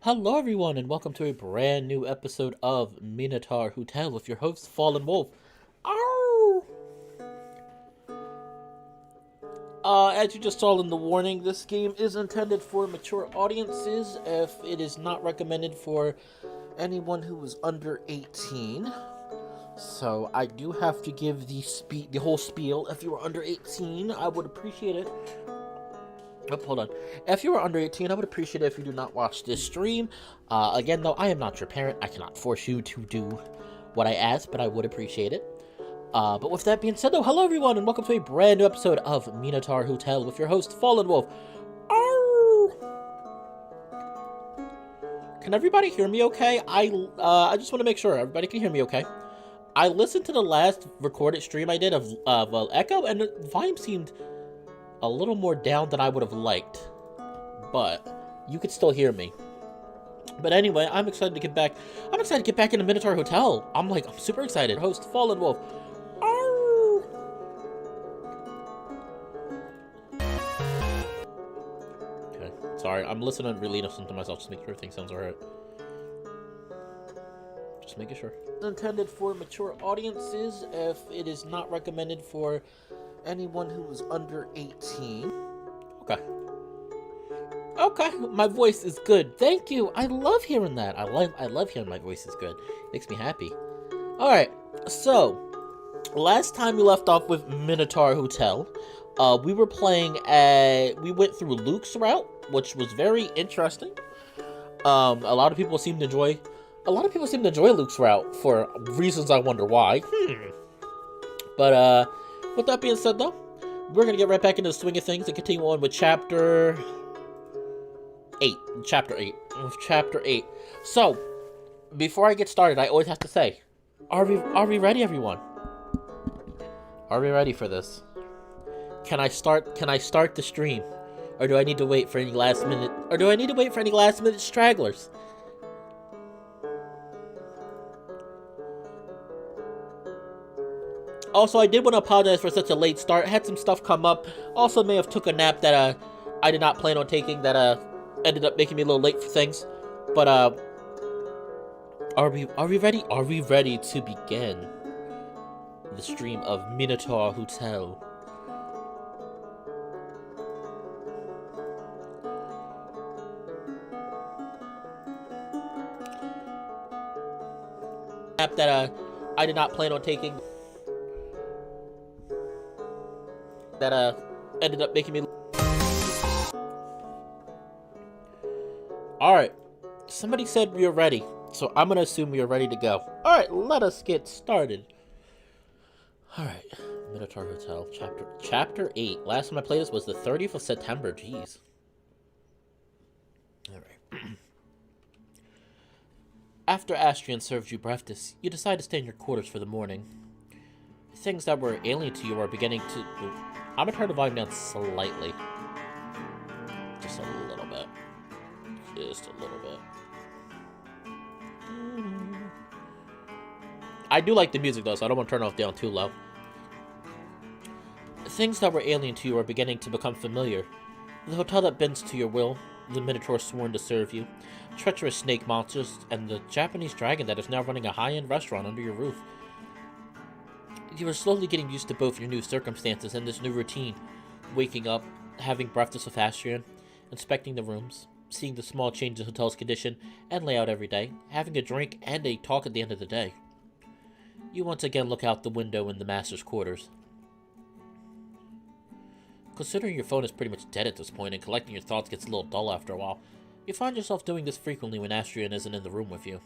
Hello, everyone, and welcome to a brand new episode of Minotaur Hotel with your host, Fallenwolf. Ow! As you just saw in the warning, this game is intended for mature audiences. If it is not recommended for anyone who is under 18. So I do have to give the whole spiel. If you are under 18, I would appreciate it. Oh, hold on. If you are under 18, I would appreciate it if you do not watch this stream. Again, though, I am not your parent. I cannot force you to do what I ask, but I would appreciate it. But with that being said, though, hello, everyone, and welcome to a brand new episode of Minotaur Hotel with your host, Fallenwolf. Can everybody hear me okay? I just want to make sure everybody can hear me okay. I listened to the last recorded stream I did of Echo, and the volume seemed a little more down than I would have liked, but you could still hear me. But anyway, I'm excited to get back. I'm excited to get back into Minotaur Hotel. I'm super excited. Host Fallenwolf. Okay, sorry. I'm listening to really listen to myself just to make sure everything sounds alright. Just making sure. It's intended for mature audiences. If it is not recommended for anyone who is under 18. Okay, my voice is good. Thank you. I love hearing that. I love hearing my voice is good. Makes me happy. Alright, so last time we left off with Minotaur Hotel, we were playing we went through Luke's route, which was very interesting. A lot of people seem to enjoy Luke's route for reasons I wonder why. But with that being said, though, we're gonna get right back into the swing of things and continue on with Chapter 8. Chapter 8. So, before I get started, I always have to say, are we ready, everyone? Are we ready for this? Can I start the stream, or do I need to wait for any last minute stragglers? Also, I did want to apologize for such a late start. I had some stuff come up. Also, may have took a nap that I did not plan on taking that ended up making me a little late for things. But are we ready? Are we ready to begin the stream of Minotaur Hotel? Nap that I did not plan on taking. That ended up making me. Alright, somebody said we are ready, so I'm gonna assume we are ready to go. Alright, let us get started. Alright, Minotaur Hotel, chapter 8. Last time I played this was the 30th of September, jeez. Alright. After Astrid served you breakfast, you decide to stay in your quarters for the morning. Things that were alien to you are beginning to... I'm gonna turn the volume down slightly. Just a little bit. Just a little bit. I do like the music though, so I don't want to turn it off down too low. Things that were alien to you are beginning to become familiar. The hotel that bends to your will, the Minotaur sworn to serve you, treacherous snake monsters, and the Japanese dragon that is now running a high-end restaurant under your roof. You are slowly getting used to both your new circumstances and this new routine. Waking up, having breakfast with Astrid, inspecting the rooms, seeing the small change in the hotel's condition and layout every day, having a drink and a talk at the end of the day. You once again look out the window in the master's quarters. Considering your phone is pretty much dead at this point and collecting your thoughts gets a little dull after a while, you find yourself doing this frequently when Astrid isn't in the room with you.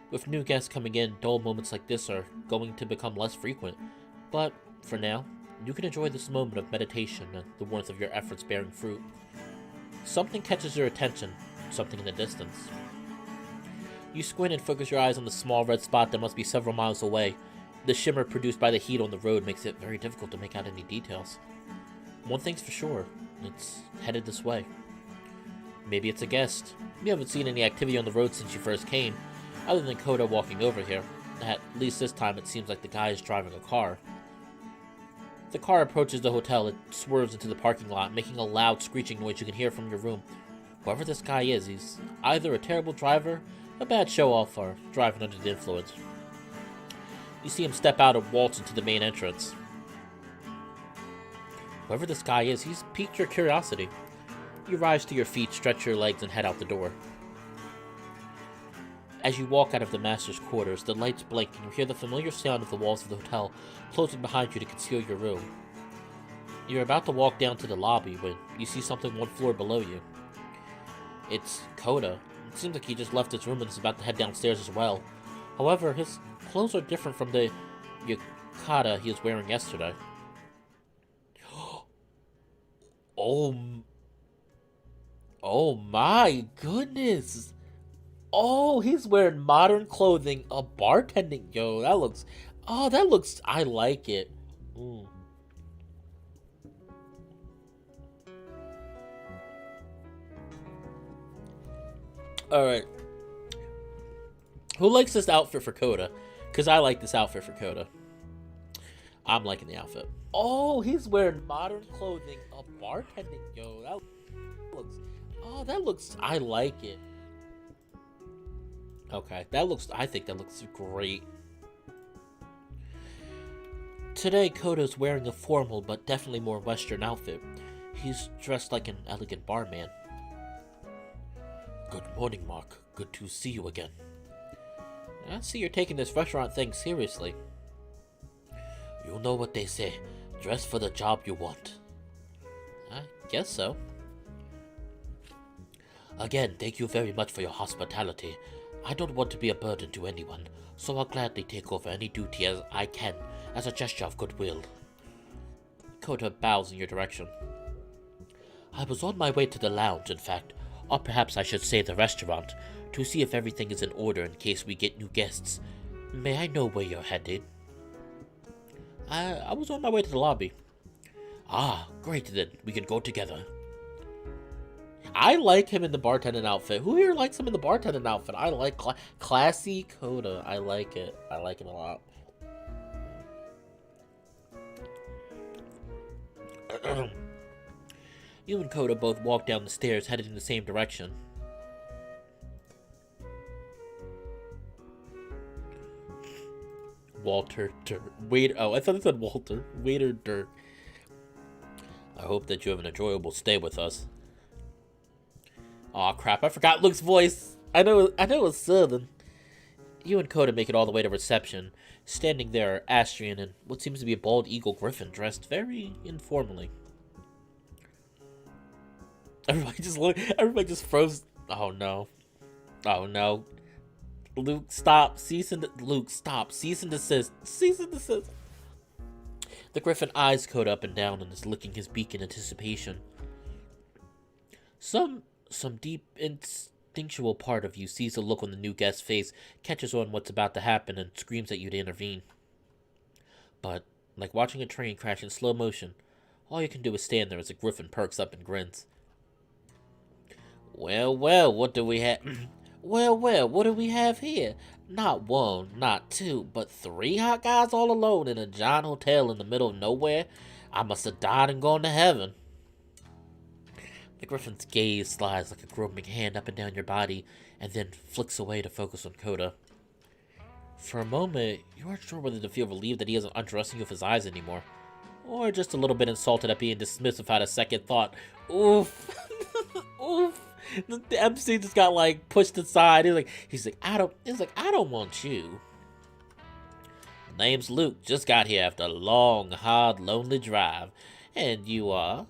With new guests coming in, dull moments like this are going to become less frequent, but for now, you can enjoy this moment of meditation and the warmth of your efforts bearing fruit. Something catches your attention, something in the distance. You squint and focus your eyes on the small red spot that must be several miles away. The shimmer produced by the heat on the road makes it very difficult to make out any details. One thing's for sure, it's headed this way. Maybe it's a guest. You haven't seen any activity on the road since you first came, other than Koda walking over here. At least this time it seems like the guy is driving a car. The car approaches the hotel. It swerves into the parking lot, making a loud screeching noise you can hear from your room. Whoever this guy is, he's either a terrible driver, a bad show-off, or driving under the influence. You see him step out and waltz into the main entrance. Whoever this guy is, he's piqued your curiosity. You rise to your feet, stretch your legs, and head out the door. As you walk out of the master's quarters, the lights blink and you hear the familiar sound of the walls of the hotel closing behind you to conceal your room. You're about to walk down to the lobby when you see something one floor below you. It's Coda. It seems like he just left his room and is about to head downstairs as well. However, his clothes are different from the yukata he was wearing yesterday. Oh my goodness! Oh, he's wearing modern clothing, a bartending. Yo, that looks... Oh, that looks... I like it. Alright. Who likes this outfit for Coda? Because I like this outfit for Coda. I'm liking the outfit. Oh, he's wearing modern clothing, a bartending. Yo, that looks... Oh, that looks... I like it. Okay, that looks... I think that looks great. Today, Koda's wearing a formal but definitely more Western outfit. He's dressed like an elegant barman. Good morning, Mark. Good to see you again. I see you're taking this restaurant thing seriously. You know what they say. Dress for the job you want. I guess so. Again, thank you very much for your hospitality. I don't want to be a burden to anyone, so I'll gladly take over any duty as I can, as a gesture of goodwill. Coda bows in your direction. I was on my way to the lounge, in fact, or perhaps I should say the restaurant, to see if everything is in order in case we get new guests. May I know where you're headed? I was on my way to the lobby. Ah, great then, we can go together. I like him in the bartending outfit. Who here likes him in the bartending outfit? I like classy Coda. I like it. I like him a lot. You and Coda both walk down the stairs, headed in the same direction. Walter Dirk. Wait. Oh, I thought it said Walter. Waiter Dirk. I hope that you have an enjoyable stay with us. Aw, crap, I forgot Luke's voice. I know it was Southern. You and Coda make it all the way to reception. Standing there are Astrid and what seems to be a bald eagle griffin dressed very informally. Everybody just froze. Oh no. Oh no. Luke, stop. Luke, stop. Cease and desist. Cease and desist. The griffin eyes Coda up and down and is licking his beak in anticipation. Some deep instinctual part of you sees a look on the new guest's face, catches on what's about to happen, and screams at you to intervene. But, like watching a train crash in slow motion, all you can do is stand there as the griffin perks up and grins. Well, what do we have? Well, what do we have here? Not one, not two, but 3 hot guys all alone in a giant hotel in the middle of nowhere? I must have died and gone to heaven. The griffin's gaze slides like a groping hand up and down your body, and then flicks away to focus on Coda. For a moment, you aren't sure whether to feel relieved that he isn't undressing you with his eyes anymore, or just a little bit insulted at being dismissed without a second thought. Oof. Oof. The MC just got, like, pushed aside. He's like, I don't want you. Name's Luke. Just got here after a long, hard, lonely drive. And you are?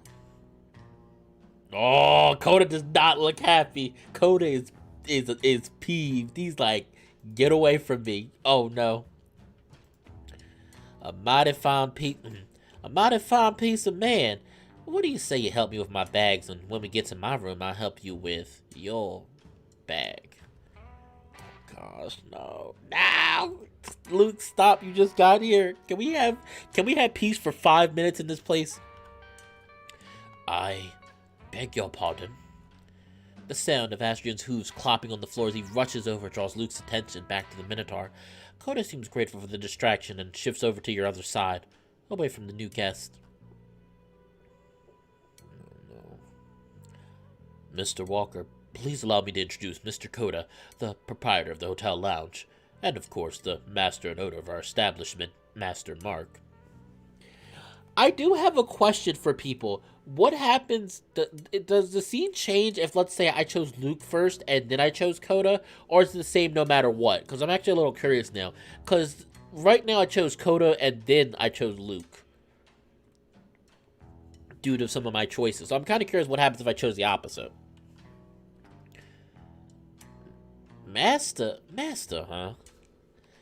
Oh, Coda does not look happy. Coda is peeved. He's like, get away from me. Oh no. A mighty fine piece of man. What do you say you help me with my bags, and when we get to my room, I'll help you with your bag. Oh gosh, no. No! Luke, stop, you just got here. Can we have peace for 5 minutes in this place? I beg your pardon. The sound of Astrid's hooves clopping on the floor as he rushes over draws Luke's attention back to the Minotaur. Coda seems grateful for the distraction and shifts over to your other side, away from the new guest. Mr. Walker, please allow me to introduce Mr. Coda, the proprietor of the hotel lounge, and of course the master and owner of our establishment, Master Mark. I do have a question for people. What happens, does the scene change if, let's say, I chose Luke first and then I chose Coda, or is it the same no matter what? Because I'm actually a little curious now. Because right now I chose Coda and then I chose Luke, due to some of my choices. So I'm kind of curious what happens if I chose the opposite. Master, huh?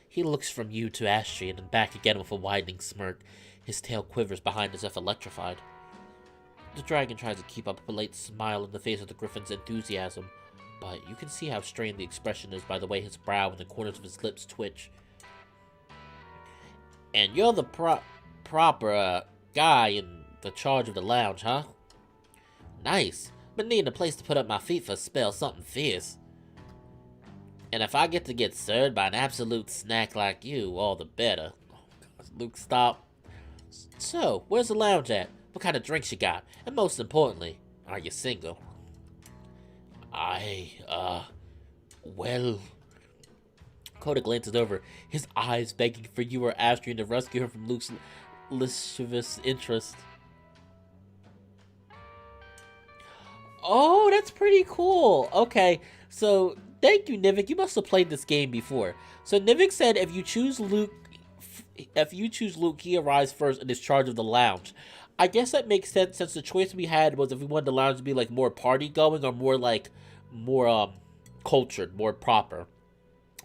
He looks from you to Astrid and back again with a widening smirk. His tail quivers behind as if electrified. The dragon tries to keep up a polite smile in the face of the griffin's enthusiasm, but you can see how strained the expression is by the way his brow and the corners of his lips twitch. And you're the proper guy in the charge of the lounge, huh? Nice. Been needing a place to put up my feet for a spell, something fierce. And if I get served by an absolute snack like you, all the better. Oh, God. Luke, stop. So, where's the lounge at? What kind of drinks you got? And most importantly, are you single? Well... Coda glances over, his eyes begging for you or Astrid to rescue him from Luke's lascivious interest. Oh, that's pretty cool. Okay, so thank you, Nivik. You must have played this game before. So Nivik said if you choose Luke, he arrives first and is charge of the lounge. I guess that makes sense since the choice we had was if we wanted the lounge to be like more party going or more cultured, more proper.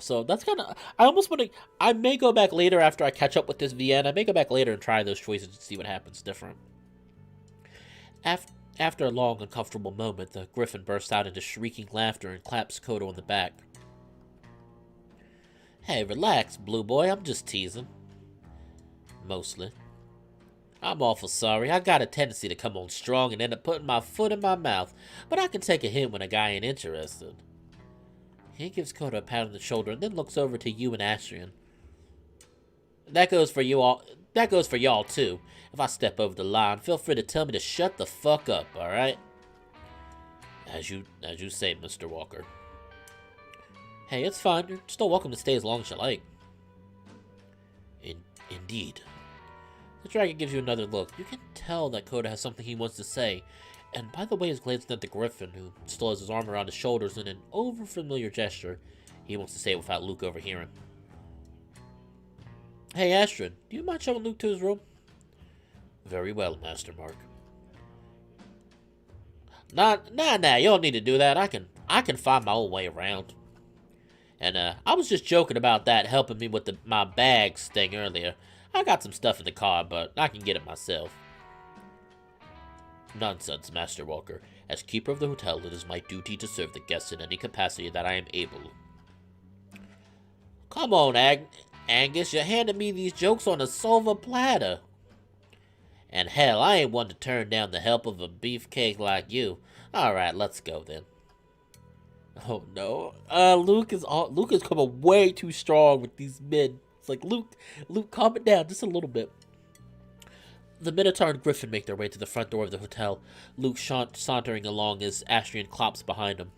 So that's kind of, I may go back later after I catch up with this VN. I may go back later and try those choices and see what happens different. After a long, uncomfortable moment, the griffin bursts out into shrieking laughter and claps Coda on the back. Hey, relax, Blue Boy. I'm just teasing. Mostly. I'm awful sorry. I got a tendency to come on strong and end up putting my foot in my mouth, but I can take a hint when a guy ain't interested. He gives Coda a pat on the shoulder and then looks over to you and Astrid. That goes for you all. That goes for y'all too. If I step over the line, feel free to tell me to shut the fuck up, alright? As you say, Mr. Walker. Hey, it's fine. You're still welcome to stay as long as you like. Indeed. The dragon gives you another look. You can tell that Coda has something he wants to say. And by the way he's glancing at the griffin, who still has his arm around his shoulders in an over-familiar gesture, he wants to say it without Luke overhearing. Hey, Astrid, do you mind showing Luke to his room? Very well, Master Mark. Nah, you don't need to do that. I can find my own way around. And, I was just joking about that helping me with my bags thing earlier. I got some stuff in the car, but I can get it myself. Nonsense, Master Walker. As keeper of the hotel, it is my duty to serve the guests in any capacity that I am able. Come on, Angus, you're handing me these jokes on a silver platter. And hell, I ain't one to turn down the help of a beefcake like you. Alright, let's go then. Oh no. Luke is coming way too strong with these men. It's like, Luke, calm it down just a little bit. The Minotaur and Griffin make their way to the front door of the hotel, Luke sauntering along as Astrid clops behind him.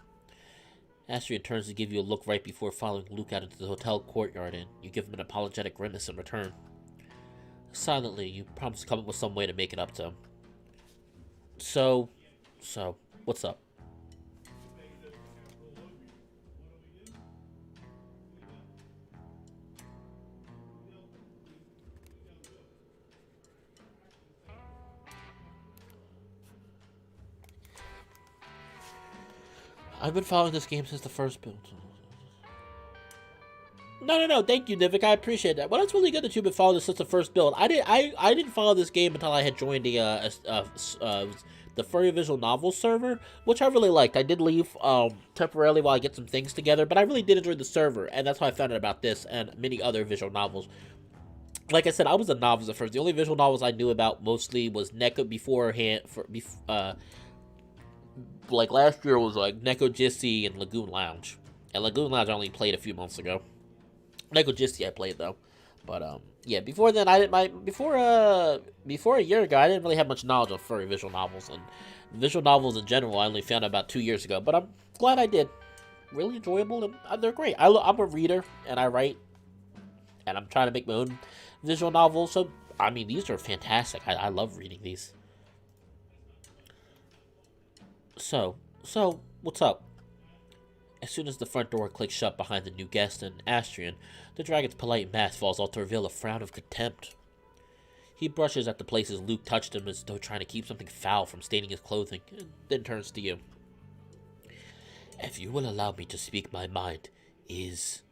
Astrid turns to give you a look right before following Luke out into the hotel courtyard, and you give him an apologetic grimace in return. Silently, you promise to come up with some way to make it up to him. So, what's up? I've been following this game since the first build. No, thank you, Nivik. I appreciate that. Well, that's really good that you've been following this since the first build. I didn't follow this game until I had joined the Furry visual novel server, which I really liked. I did leave temporarily while I get some things together, but I really did enjoy the server, and that's how I found out about this and many other visual novels. Like I said, I was a novice at first. The only visual novels I knew about mostly was Neko beforehand. Like last year was like Neko Jissy and Lagoon Lounge. And Lagoon Lounge I only played a few months ago. Neko Jissy I played though. But yeah. Before then, I didn't before a year ago, I didn't really have much knowledge of furry visual novels and visual novels in general. I only found out about 2 years ago, but I'm glad I did. Really enjoyable, and they're great. I'm a reader and I write, and I'm trying to make my own visual novels. So I mean, these are fantastic. I love reading these. So what's up? As soon as the front door clicks shut behind the new guest and Astrid, the dragon's polite mask falls off to reveal a frown of contempt. He brushes at the places Luke touched him as though trying to keep something foul from staining his clothing, and then turns to you. If you will allow me to speak my mind, is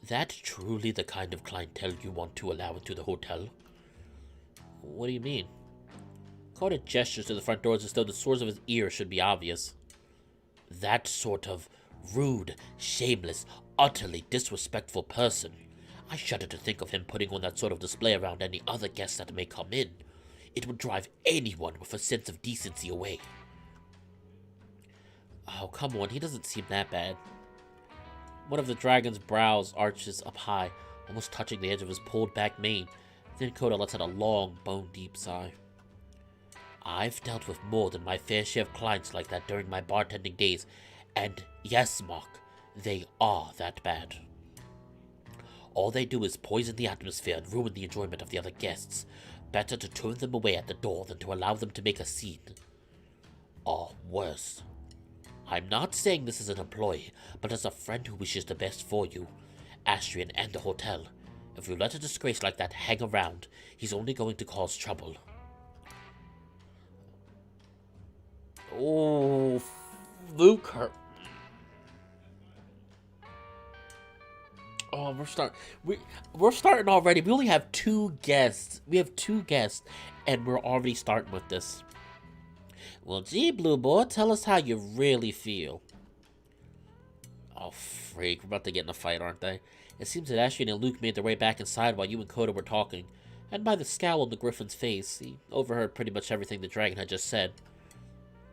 that truly the kind of clientele you want to allow into the hotel? What do you mean? Coda gestures to the front doors as though the source of his ear should be obvious. That sort of rude, shameless, utterly disrespectful person. I shudder to think of him putting on that sort of display around any other guests that may come in. It would drive anyone with a sense of decency away. Oh, come on, he doesn't seem that bad. One of the dragon's brows arches up high, almost touching the edge of his pulled-back mane. Then Coda lets out a long, bone-deep sigh. I've dealt with more than my fair share of clients like that during my bartending days, and yes, Mark, they are that bad. All they do is poison the atmosphere and ruin the enjoyment of the other guests. Better to turn them away at the door than to allow them to make a scene. Or worse. I'm not saying this as an employee, but as a friend who wishes the best for you, Astrid, and the hotel. If you let a disgrace like that hang around, he's only going to cause trouble. Oh, Luke hurt. Oh, we're starting already. We only have 2 guests. We have 2 guests, and we're already starting with this. Well, gee, Blue Boy, tell us how you really feel. Oh, freak. We're about to get in a fight, aren't they? It seems that Astrid and Luke made their way back inside while you and Coda were talking, and by the scowl on the griffin's face, he overheard pretty much everything the dragon had just said.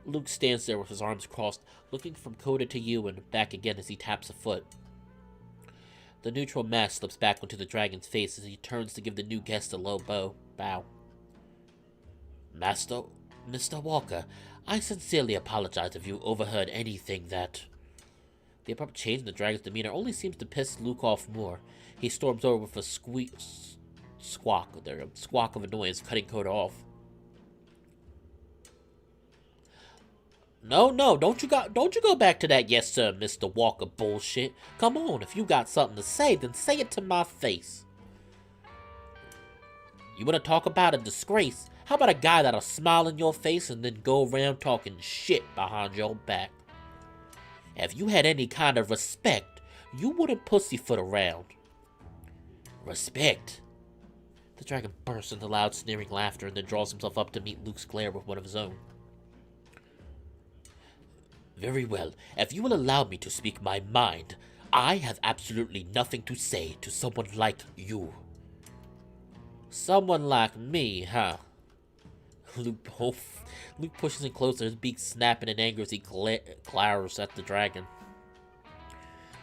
Luke stands there with his arms crossed, looking from Coda to you and back again as he taps a foot. The neutral mask slips back onto the dragon's face as he turns to give the new guest a low bow. Mr. Walker, I sincerely apologize if you overheard anything that... The abrupt change in the dragon's demeanor only seems to piss Luke off more. He storms over with a squawk of annoyance, cutting Coda off. No, don't you go back to that yes sir, Mr. Walker bullshit. Come on, if you got something to say, then say it to my face. You wanna talk about a disgrace? How about a guy that'll smile in your face and then go around talking shit behind your back? If you had any kind of respect, you wouldn't pussyfoot around. Respect? The dragon bursts into loud sneering laughter and then draws himself up to meet Luke's glare with one of his own. Very well, if you will allow me to speak my mind, I have absolutely nothing to say to someone like you. Someone like me, huh? Luke pushes in closer, his beak snapping in anger as he glowers at the dragon.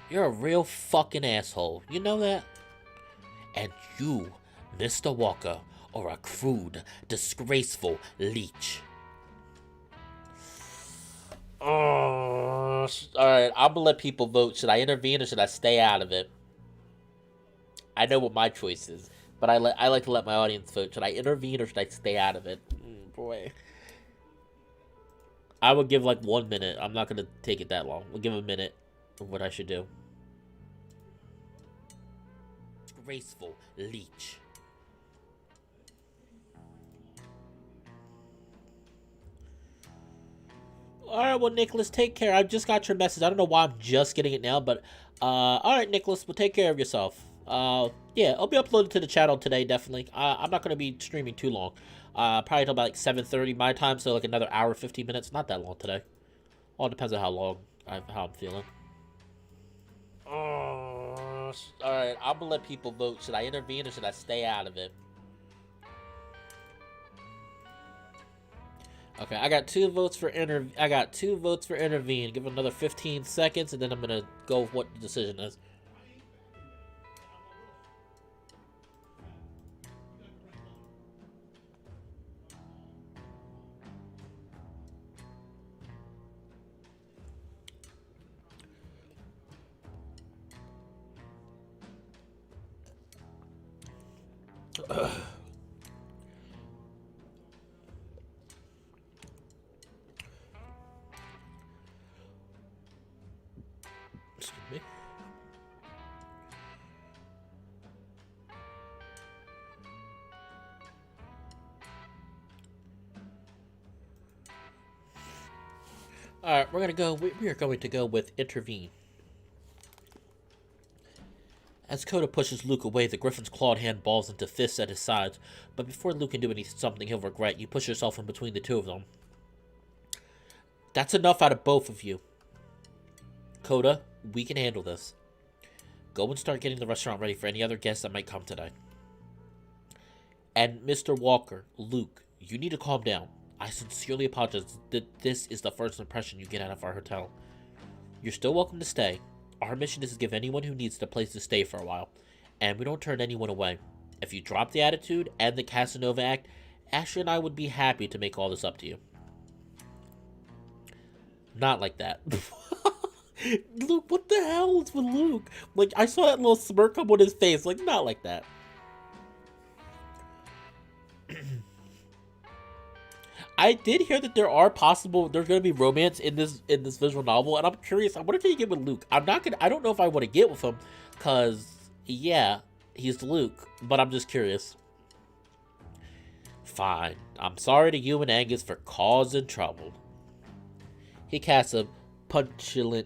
You're a real fucking asshole, you know that? And you, Mr. Walker, are a crude, disgraceful leech. Oh, alright, I'm gonna let people vote. Should I intervene or should I stay out of it? I know what my choice is, but I like to let my audience vote. Should I intervene or should I stay out of it? Boy. I would give like 1 minute. I'm not gonna take it that long. We'll give a minute of what I should do. Graceful leech. Alright, well, Nicholas, take care. I just got your message. I don't know why I'm just getting it now, but, alright, Nicholas, well, take care of yourself. Yeah, I'll be uploaded to the channel today, definitely. I'm not going to be streaming too long. Probably till about, like, 7:30 my time, so, like, another hour, 15 minutes. Not that long today. All depends on how I'm feeling. Alright, I'm gonna let people vote. Should I intervene or should I stay out of it? Okay, I got 2 votes for intervene. Give it another 15 seconds, and then I'm gonna go with what the decision is. Excuse me. Alright, we are going to go with intervene. As Coda pushes Luke away, the Griffin's clawed hand balls into fists at his sides, but before Luke can do something he'll regret, you push yourself in between the two of them. That's enough out of both of you. Coda, we can handle this. Go and start getting the restaurant ready for any other guests that might come today. And Mr. Walker, Luke, you need to calm down. I sincerely apologize that this is the first impression you get out of our hotel. You're still welcome to stay. Our mission is to give anyone who needs it a place to stay for a while, and we don't turn anyone away. If you drop the attitude and the Casanova act, Astrid and I would be happy to make all this up to you. Not like that. Luke, what the hell is with Luke? Like, I saw that little smirk come on his face. Like, not like that. I did hear that there's going to be romance in this visual novel, and I'm curious. I wonder if you get with Luke. I don't know if I want to get with him, cause yeah, he's Luke, but I'm just curious. Fine. I'm sorry to you and Angus for causing trouble. He casts a petulant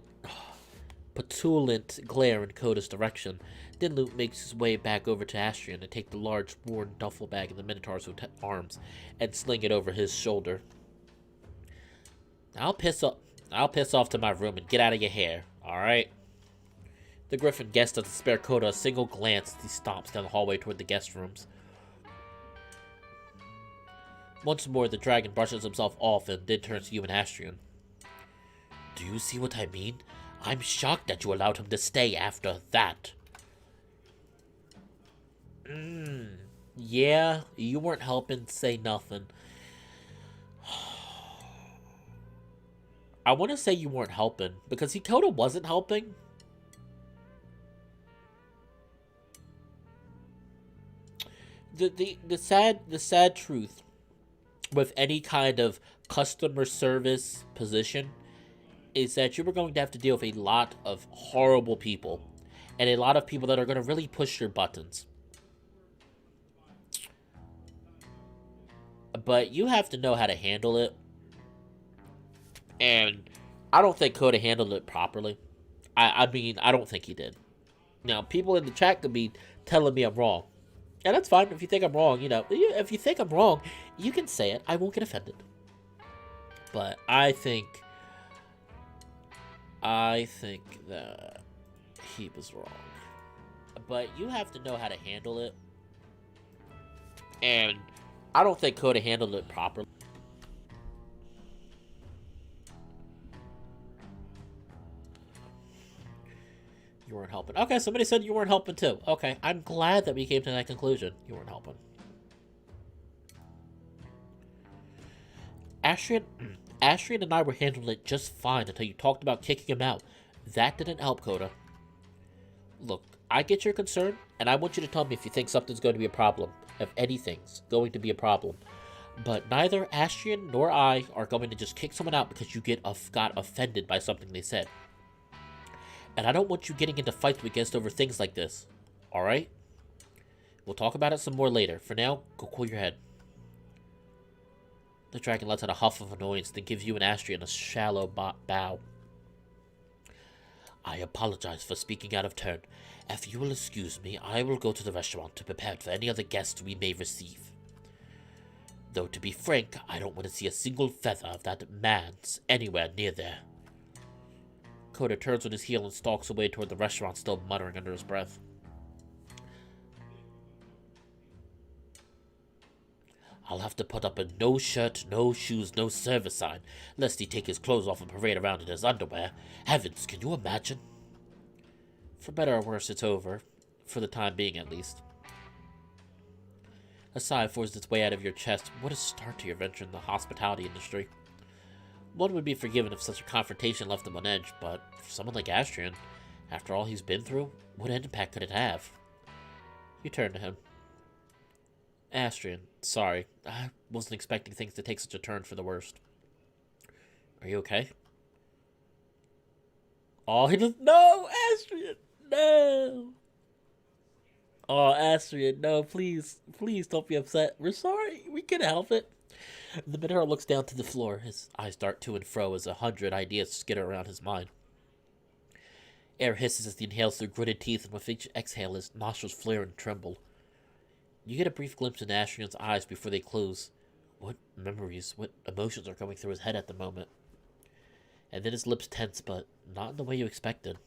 glare in Coda's direction. Then Luke makes his way back over to Astrid and take the large worn duffel bag in the Minotaur's arms and sling it over his shoulder. I'll piss off to my room and get out of your hair, alright? The Griffin guest doesn't spare Coda a single glance as he stomps down the hallway toward the guest rooms. Once more, the dragon brushes himself off and then turns to you and Astrid. Do you see what I mean? I'm shocked that you allowed him to stay after that. Yeah, you weren't helping, say nothing. I want to say you weren't helping, because Coda wasn't helping. The sad truth with any kind of customer service position is that you were going to have to deal with a lot of horrible people, and a lot of people that are going to really push your buttons. But you have to know how to handle it. And I don't think Coda handled it properly. I mean, I don't think he did. Now, people in the chat could be telling me I'm wrong. And that's fine. If you think I'm wrong, if you think I'm wrong, you can say it. I won't get offended. But I think that he was wrong. But you have to know how to handle it. And I don't think Coda handled it properly. You weren't helping. Okay, somebody said you weren't helping too. Okay, I'm glad that we came to that conclusion. You weren't helping. Astrid and I were handling it just fine until you talked about kicking him out. That didn't help, Coda. Look, I get your concern, and I want you to tell me if you think something's going to be a problem. If anything's going to be a problem. But neither Astrid nor I are going to just kick someone out because you got offended by something they said. And I don't want you getting into fights with guests over things like this. Alright? We'll talk about it some more later. For now, go cool your head. The dragon lets out a huff of annoyance, then gives you and Astrid a shallow bow. I apologize for speaking out of turn. If you will excuse me, I will go to the restaurant to prepare for any other guests we may receive. Though, to be frank, I don't want to see a single feather of that man's anywhere near there. Coda turns on his heel and stalks away toward the restaurant, still muttering under his breath. I'll have to put up a no shirt, no shoes, no service sign, lest he take his clothes off and parade around in his underwear. Heavens, can you imagine? For better or worse, it's over. For the time being, at least. A sigh forced its way out of your chest. What a start to your venture in the hospitality industry. One would be forgiven if such a confrontation left him on edge, but for someone like Astrid, after all he's been through, what impact could it have? You turn to him. Astrid, sorry. I wasn't expecting things to take such a turn for the worst. Are you okay? Oh, he just... No, Astrid! No! Oh, Astrid, no, please. Please don't be upset. We're sorry. We can help it. The Minotaur looks down to the floor. His eyes dart to and fro as 100 ideas skitter around his mind. Air hisses as he inhales through gritted teeth, and with each exhale, his nostrils flare and tremble. You get a brief glimpse in Astrid's eyes before they close. What memories, what emotions are going through his head at the moment? And then his lips tense, but not in the way you expected.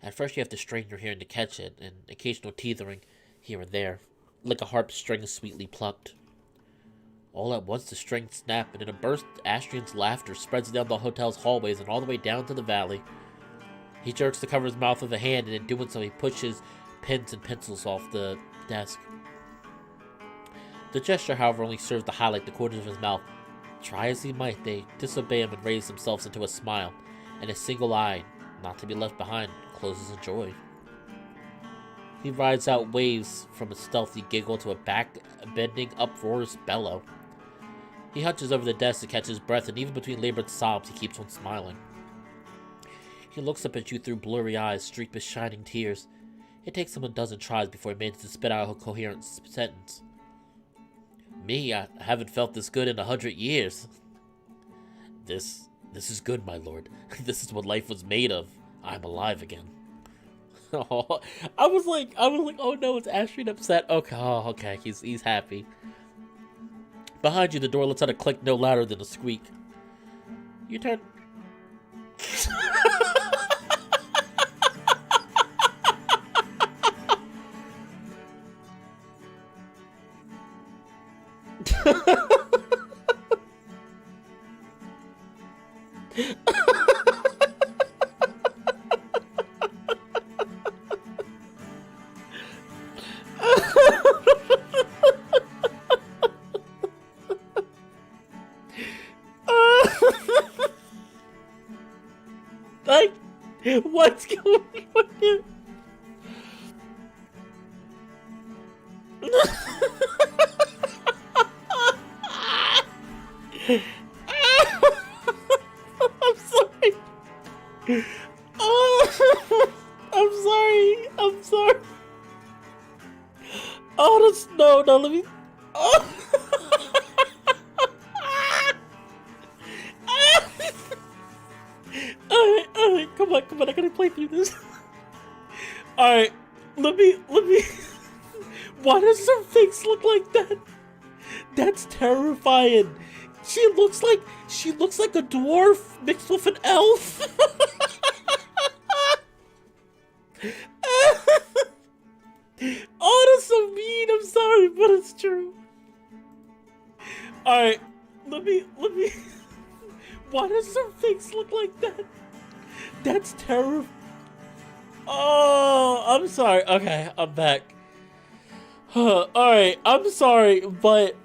At first you have to strain your hearing to catch it, and occasional teethering here and there, like a harp string sweetly plucked. All at once the strings snap, and in a burst, Astrid's laughter spreads down the hotel's hallways and all the way down to the valley. He jerks to cover his mouth with a hand, and in doing so he pushes pens and pencils off the desk. The gesture, however, only serves to highlight the corners of his mouth. Try as he might, they disobey him and raise themselves into a smile, and his single eye, not to be left behind, closes in joy. He rides out waves from a stealthy giggle to a back-bending, uproarious bellow. He hunches over the desk to catch his breath, and even between labored sobs, he keeps on smiling. He looks up at you through blurry eyes, streaked with shining tears. It takes him a dozen tries before he manages to spit out a coherent sentence. Me, I haven't felt this good in 100 years. This is good, my lord. This is what life was made of. I'm alive again. Oh, I was like, oh no, it's Astrid upset. Okay, oh, okay, he's happy. Behind you, the door lets out a click no louder than a squeak. You turn. Like, what's going on here? I'm sorry. Oh, I'm sorry. Oh, that's no, let me. Oh. Alright, come on, I gotta play through this. Alright, let me. Why does her face look like that? That's terrifying. She looks like a dwarf mixed with an elf. Oh, that's so mean. I'm sorry, but it's true. Alright, let me. Why does her face look like that? That's terrible. Oh, I'm sorry. Okay, I'm back. Alright, I'm sorry, but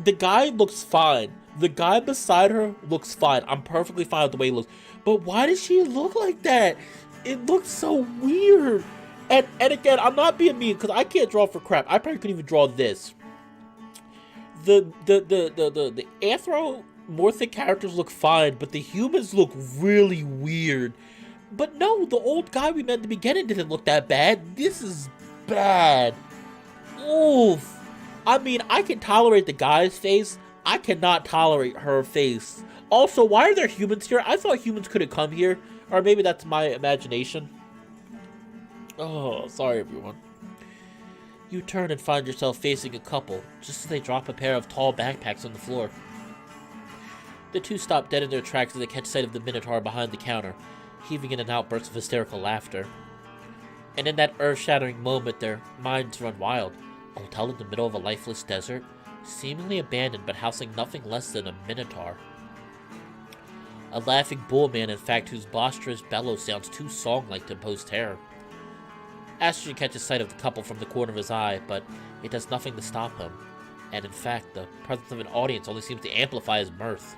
the guy looks fine. The guy beside her looks fine. I'm perfectly fine with the way he looks. But why does she look like that? It looks so weird. And again, I'm not being mean because I can't draw for crap. I probably couldn't even draw this. The anthropomorphic characters look fine, but the humans look really weird. But no, the old guy we met at the beginning didn't look that bad. This is bad. Oof. I mean, I can tolerate the guy's face. I cannot tolerate her face. Also, why are there humans here? I thought humans couldn't come here. Or maybe that's my imagination. Oh, sorry everyone. You turn and find yourself facing a couple, just as they drop a pair of tall backpacks on the floor. The two stop dead in their tracks as they catch sight of the Minotaur behind the counter, heaving in an outburst of hysterical laughter. And in that earth-shattering moment, their minds run wild. A hotel in the middle of a lifeless desert, seemingly abandoned but housing nothing less than a Minotaur. A laughing bullman, in fact, whose boisterous bellow sounds too song-like to impose terror. Astrid catches sight of the couple from the corner of his eye, but it does nothing to stop him. And in fact, the presence of an audience only seems to amplify his mirth.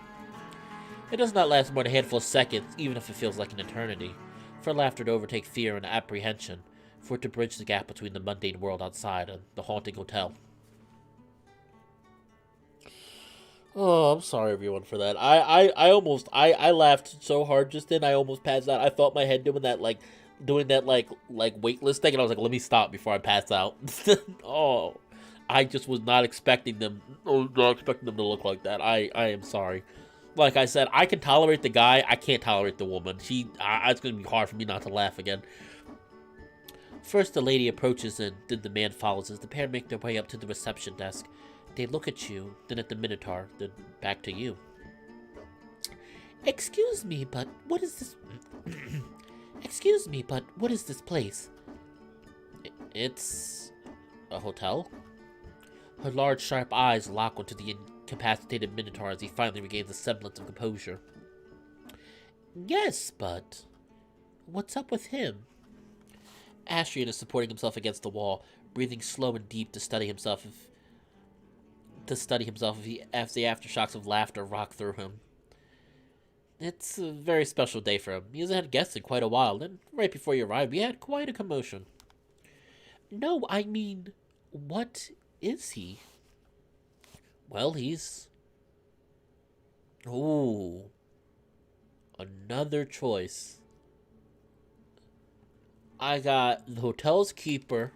It does not last more than a handful of seconds, even if it feels like an eternity, for laughter to overtake fear and apprehension, for it to bridge the gap between the mundane world outside and the haunting hotel. Oh, I'm sorry everyone for that. I laughed so hard just then I almost passed out. I felt my head doing that weightless thing, and I was like, let me stop before I pass out. Oh, I just was not expecting them to look like that. I am sorry. Like I said, I can tolerate the guy. I can't tolerate the woman. It's going to be hard for me not to laugh again. First, the lady approaches and then the man follows as the pair make their way up to the reception desk. They look at you, then at the Minotaur, then back to you. Excuse me, but what is this? Excuse me, but what is this place? It's a hotel? Her large, sharp eyes lock onto the incapacitated Minotaur as he finally regains a semblance of composure. Yes, but what's up with him? Astrid is supporting himself against the wall, breathing slow and deep to study himself as the aftershocks of laughter rock through him. It's a very special day for him. He hasn't had guests in quite a while, and right before you arrived, we had quite a commotion. No, I mean, what is he? Well, he's... Ooh. Another choice. I got the hotel's keeper,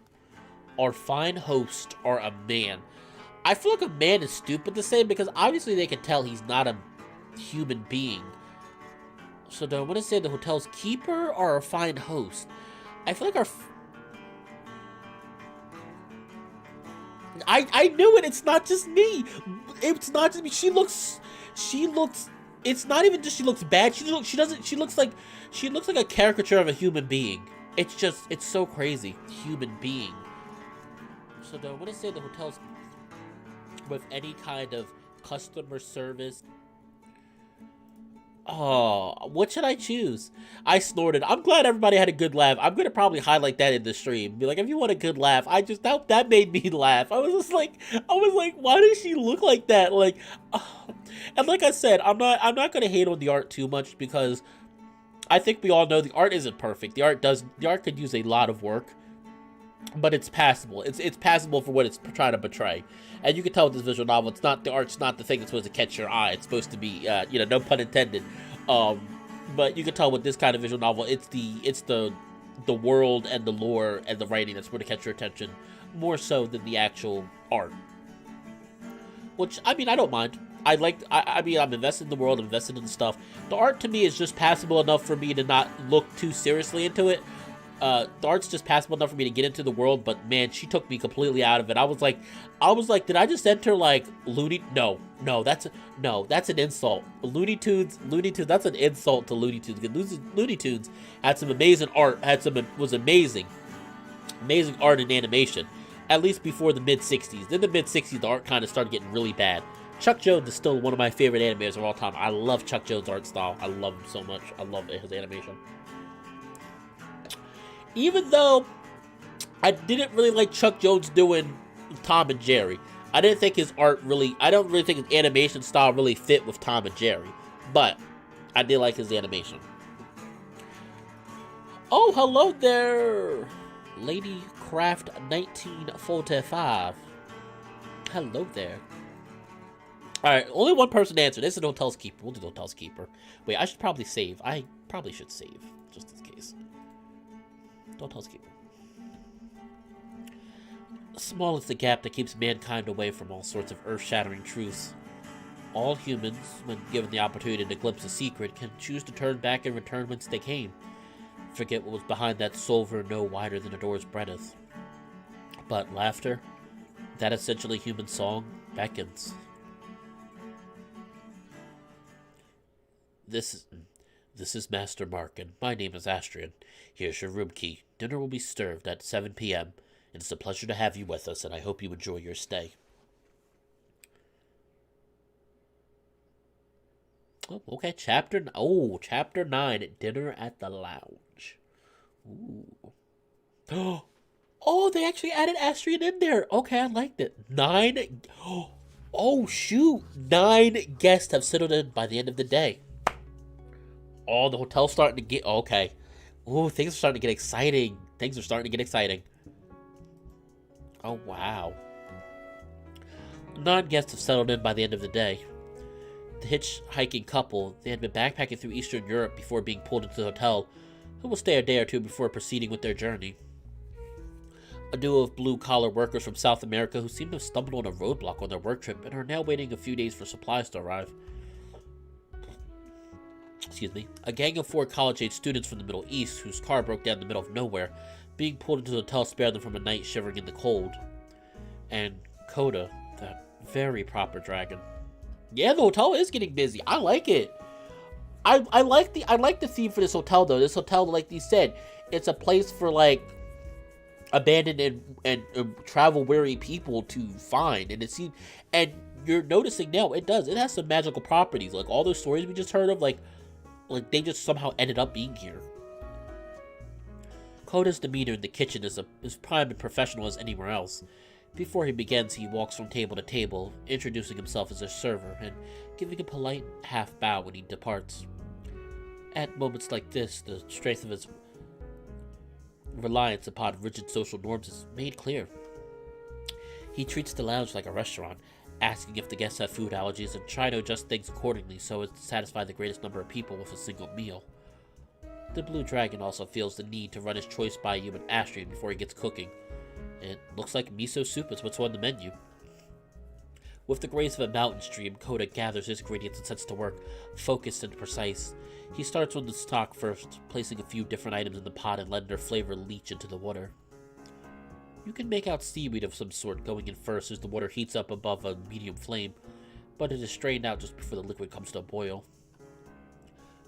our fine host, or a man. I feel like a man is stupid to say because obviously they can tell he's not a human being. So do I want to say the hotel's keeper or a fine host? I feel like I knew it. It's not just me. It's not just me. She looks. It's not even just she looks bad. She looks like a caricature of a human being. It's so crazy. Human being. So do I want to say the hotel's with any kind of customer service? Oh, what should I choose? I snorted. I'm glad everybody had a good laugh. I'm gonna probably highlight that in the stream. Be like, if you want a good laugh, that made me laugh. I was like, why does she look like that? Like, and like I said, I'm not gonna hate on the art too much because I think we all know the art isn't perfect. The art could use a lot of work, but it's passable. It's passable for what it's trying to portray. And you can tell with this visual novel, the art's not the thing that's supposed to catch your eye. It's supposed to be, no pun intended. But you can tell with this kind of visual novel, it's the world and the lore and the writing that's supposed to catch your attention more so than the actual art. Which, I mean, I don't mind. I'm invested in the world, I'm invested in the stuff. The art to me is just passable enough for me to not look too seriously into it. The art's just passable enough for me to get into the world, but man, she took me completely out of it. I was like, did I just enter like Looney? No, that's an insult. Looney Tunes, that's an insult to Looney Tunes. Because Looney Tunes had some amazing art, was amazing art and animation, at least before the mid-60s. In the mid-60s, the art kind of started getting really bad. Chuck Jones is still one of my favorite animators of all time. I love Chuck Jones' art style. I love him so much. I love his animation. Even though I didn't really like Chuck Jones doing Tom and Jerry. I don't really think his animation style really fit with Tom and Jerry. But I did like his animation. Oh, hello there, Lady Craft 1945. Hello there. Alright, only one person answered. This is the hotel's keeper. We'll do the hotel's keeper. Wait, I should probably save. I probably should save, just in case. Hotel's keeper. Small is the gap that keeps mankind away from all sorts of earth-shattering truths. All humans, when given the opportunity to glimpse a secret, can choose to turn back and return whence they came. Forget what was behind that silver no wider than a door's breadth. But laughter, that essentially human song, beckons. This is Master Mark, and my name is Astrid. Here's your room key. Dinner will be served at 7 p.m. It's a pleasure to have you with us, and I hope you enjoy your stay. Oh, okay, Chapter 9, Dinner at the Lounge. Ooh. Oh, they actually added Astrid in there. Okay, I liked it. 9. Oh, shoot. 9 guests have settled in by the end of the day. Oh, the hotel's starting to get... Okay. Ooh, things are starting to get exciting. Things are starting to get exciting. Oh, wow. 9 guests have settled in by the end of the day. The hitchhiking couple, they had been backpacking through Eastern Europe before being pulled into the hotel, who will stay a day or two before proceeding with their journey. A duo of blue-collar workers from South America who seem to have stumbled on a roadblock on their work trip and are now waiting a few days for supplies to arrive. Excuse me. A gang of 4 college-age students from the Middle East whose car broke down in the middle of nowhere, being pulled into the hotel spared them from a night shivering in the cold. And Coda, that very proper dragon. Yeah, the hotel is getting busy. I like it. I like the theme for this hotel though. This hotel, like you said, it's a place for like abandoned and travel weary people to find, and it seems, and you're noticing now it has some magical properties. Like all those stories we just heard of, like they just somehow ended up being here. Coda's demeanor in the kitchen is as prime and professional as anywhere else. Before he begins, he walks from table to table, introducing himself as a server and giving a polite half bow when he departs. At moments like this, the strength of his reliance upon rigid social norms is made clear. He treats the lounge like a restaurant, asking if the guests have food allergies and trying to adjust things accordingly so as to satisfy the greatest number of people with a single meal. The Blue Dragon also feels the need to run his choice by you and Astrid before he gets cooking. It looks like miso soup is what's on the menu. With the grace of a mountain stream, Coda gathers his ingredients and sets to work, focused and precise. He starts on the stock first, placing a few different items in the pot and letting their flavor leach into the water. You can make out seaweed of some sort going in first as the water heats up above a medium flame, but it is strained out just before the liquid comes to a boil.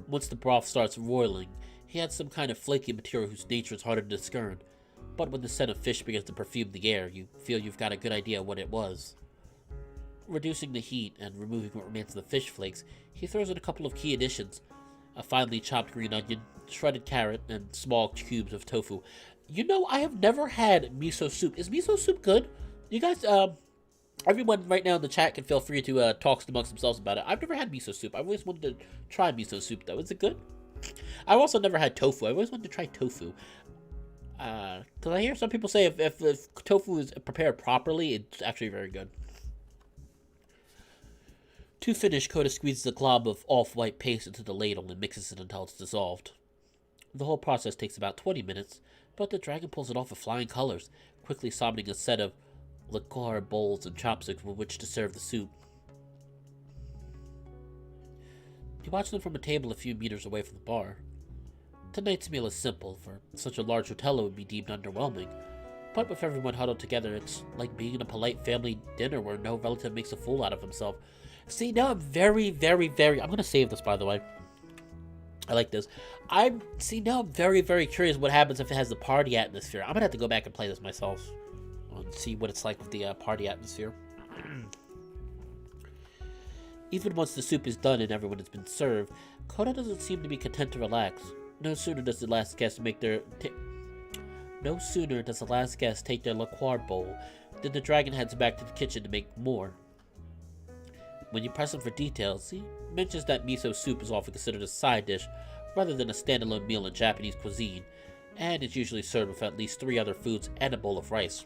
Once the broth starts roiling, he adds some kind of flaky material whose nature is harder to discern. But when the scent of fish begins to perfume the air, you feel you've got a good idea what it was. Reducing the heat and removing what remains of the fish flakes, he throws in a couple of key additions: a finely chopped green onion, shredded carrot, and small cubes of tofu. You know, I have never had miso soup. Is miso soup good? You guys, everyone right now in the chat can feel free to talk amongst themselves about it. I've never had miso soup. I've always wanted to try miso soup, though. Is it good? I've also never had tofu. I've always wanted to try tofu. Because I hear some people say if tofu is prepared properly, it's actually very good. To finish, Coda squeezes a glob of off-white paste into the ladle and mixes it until it's dissolved. The whole process takes about 20 minutes, but the dragon pulls it off with flying colors, quickly summoning a set of liqueur bowls and chopsticks with which to serve the soup. You watch them from a table a few meters away from the bar. Tonight's meal is simple. For such a large hotel it would be deemed underwhelming, but with everyone huddled together, it's like being in a polite family dinner where no relative makes a fool out of himself. See, now I'm very, very, very... I'm going to save this, by the way. I like this. Now I'm very, very curious what happens if it has the party atmosphere. I'm going to have to go back and play this myself and see what it's like with the party atmosphere. Even once the soup is done and everyone has been served, Coda doesn't seem to be content to relax. No sooner does the last guest take their liqueur bowl than the dragon heads back to the kitchen to make more. When you press him for details, he mentions that miso soup is often considered a side dish rather than a standalone meal in Japanese cuisine, and it's usually served with at least 3 other foods and a bowl of rice.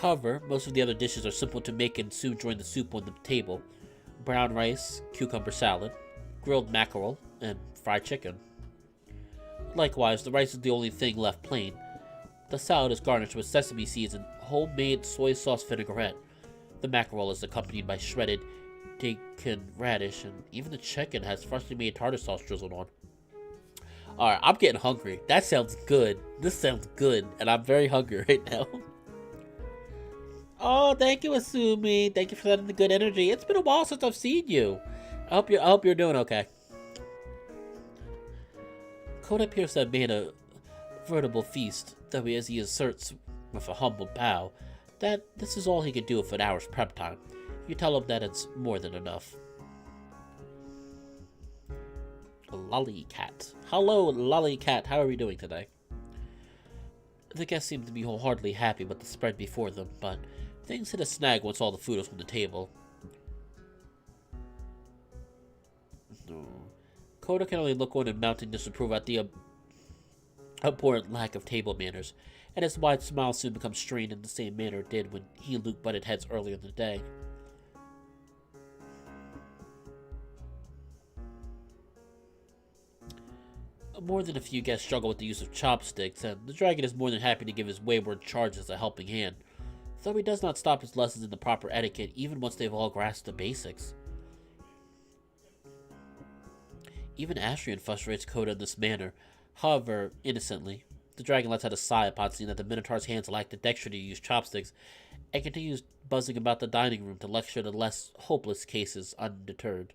However, most of the other dishes are simple to make and soon join the soup on the table: brown rice, cucumber salad, grilled mackerel, and fried chicken. Likewise, the rice is the only thing left plain. The salad is garnished with sesame seeds and homemade soy sauce vinaigrette. The mackerel is accompanied by shredded daikon radish, and even the chicken has freshly made tartar sauce drizzled on. Alright, I'm getting hungry. That sounds good. This sounds good, and I'm very hungry right now. Oh, thank you, Asumi. Thank you for sending the good energy. It's been a while since I've seen you. I hope you're doing okay. Coda appears to have made a veritable feast, though as he asserts with a humble bow that this is all he could do with an hour's prep time. You tell him that it's more than enough. Lollycat. Hello, Lollycat. How are we doing today? The guests seem to be wholeheartedly happy with the spread before them, but things hit a snag once all the food was on the table. Koda can only look on in mounting disapproval at the abhorrent lack of table manners, and his wide smile soon becomes strained in the same manner it did when he and Luke butted heads earlier in the day. More than a few guests struggle with the use of chopsticks, and the dragon is more than happy to give his wayward charges a helping hand, though he does not stop his lessons in the proper etiquette even once they've all grasped the basics. Even Astrid frustrates Koda in this manner, however innocently. The dragon lets out a sigh upon seeing that the Minotaur's hands lack the dexterity to use chopsticks, and continues buzzing about the dining room to lecture the less hopeless cases undeterred.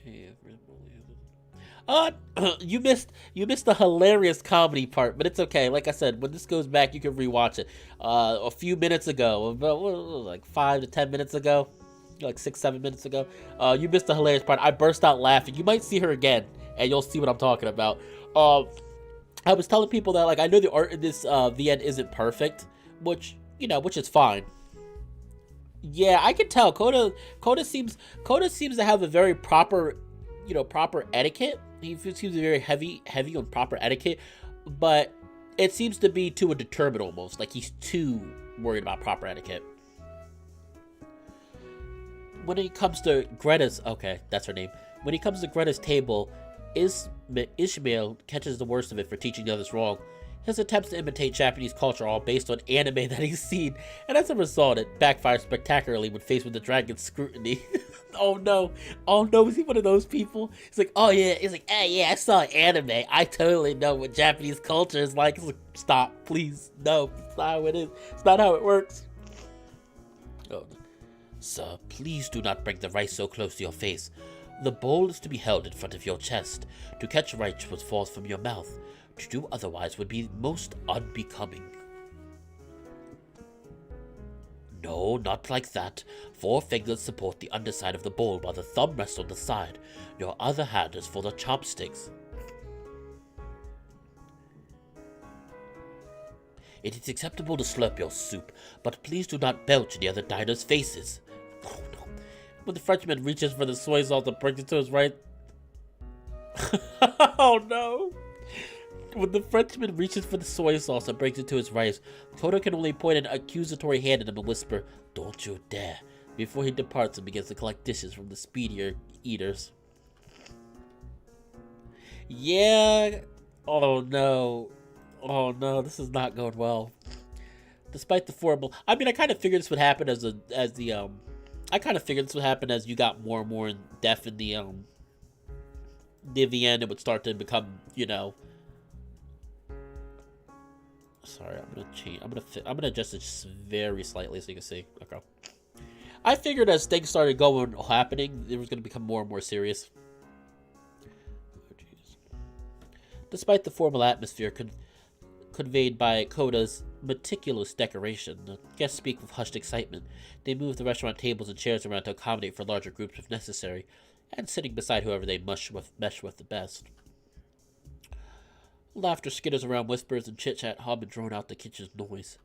You missed the hilarious comedy part, but it's okay. Like I said, when this goes back, you can rewatch it. A few minutes ago, about like 5 to 10 minutes ago, like 6-7 minutes ago, you missed the hilarious part. I burst out laughing. You might see her again, and you'll see what I'm talking about. I was telling people that, like, I know the art in this the end isn't perfect, which is fine. Yeah, I can tell. Koda seems to have a very proper etiquette. He seems to be very heavy on proper etiquette, but it seems to be to a determined almost. Like he's too worried about proper etiquette. When it comes to Greta's, okay, that's her name. When it comes to Greta's table, Ishmael catches the worst of it for teaching the others wrong. His attempts to imitate Japanese culture are all based on anime that he's seen, and as a result, it backfires spectacularly when faced with the dragon's scrutiny. Oh no, is he one of those people? He's like, oh yeah, he's like, hey yeah, I saw anime, I totally know what Japanese culture is like. He's like, stop, please, no, it's not how it is, it's not how it works. Oh, sir, please do not bring the rice so close to your face. The bowl is to be held in front of your chest, to catch rice which falls from your mouth. To do otherwise would be most unbecoming. No, not like that. 4 fingers support the underside of the bowl while the thumb rests on the side. Your other hand is for the chopsticks. It is acceptable to slurp your soup, but please do not belch in the other diners' faces. Oh no. When the Frenchman reaches for the soy sauce and brings it to his right... Oh no. When the Frenchman reaches for the soy sauce and brings it to his rice, Koda can only point an accusatory hand at him and whisper, "Don't you dare," before he departs and begins to collect dishes from the speedier eaters. Yeah. Oh no, this is not going well. Despite the horrible, I mean, I kind of figured this would happen as you got more and more in depth in the end. It would start to become, Sorry, I'm gonna change. I'm gonna adjust it just very slightly so you can see. Okay. I figured as things started happening, it was gonna become more and more serious. Oh, jeez. Despite the formal atmosphere conveyed by Koda's meticulous decoration, the guests speak with hushed excitement. They move the restaurant tables and chairs around to accommodate for larger groups if necessary, and sitting beside whoever they mesh with the best. Laughter skitters around, whispers and chit-chat hum and drone out the kitchen's noise.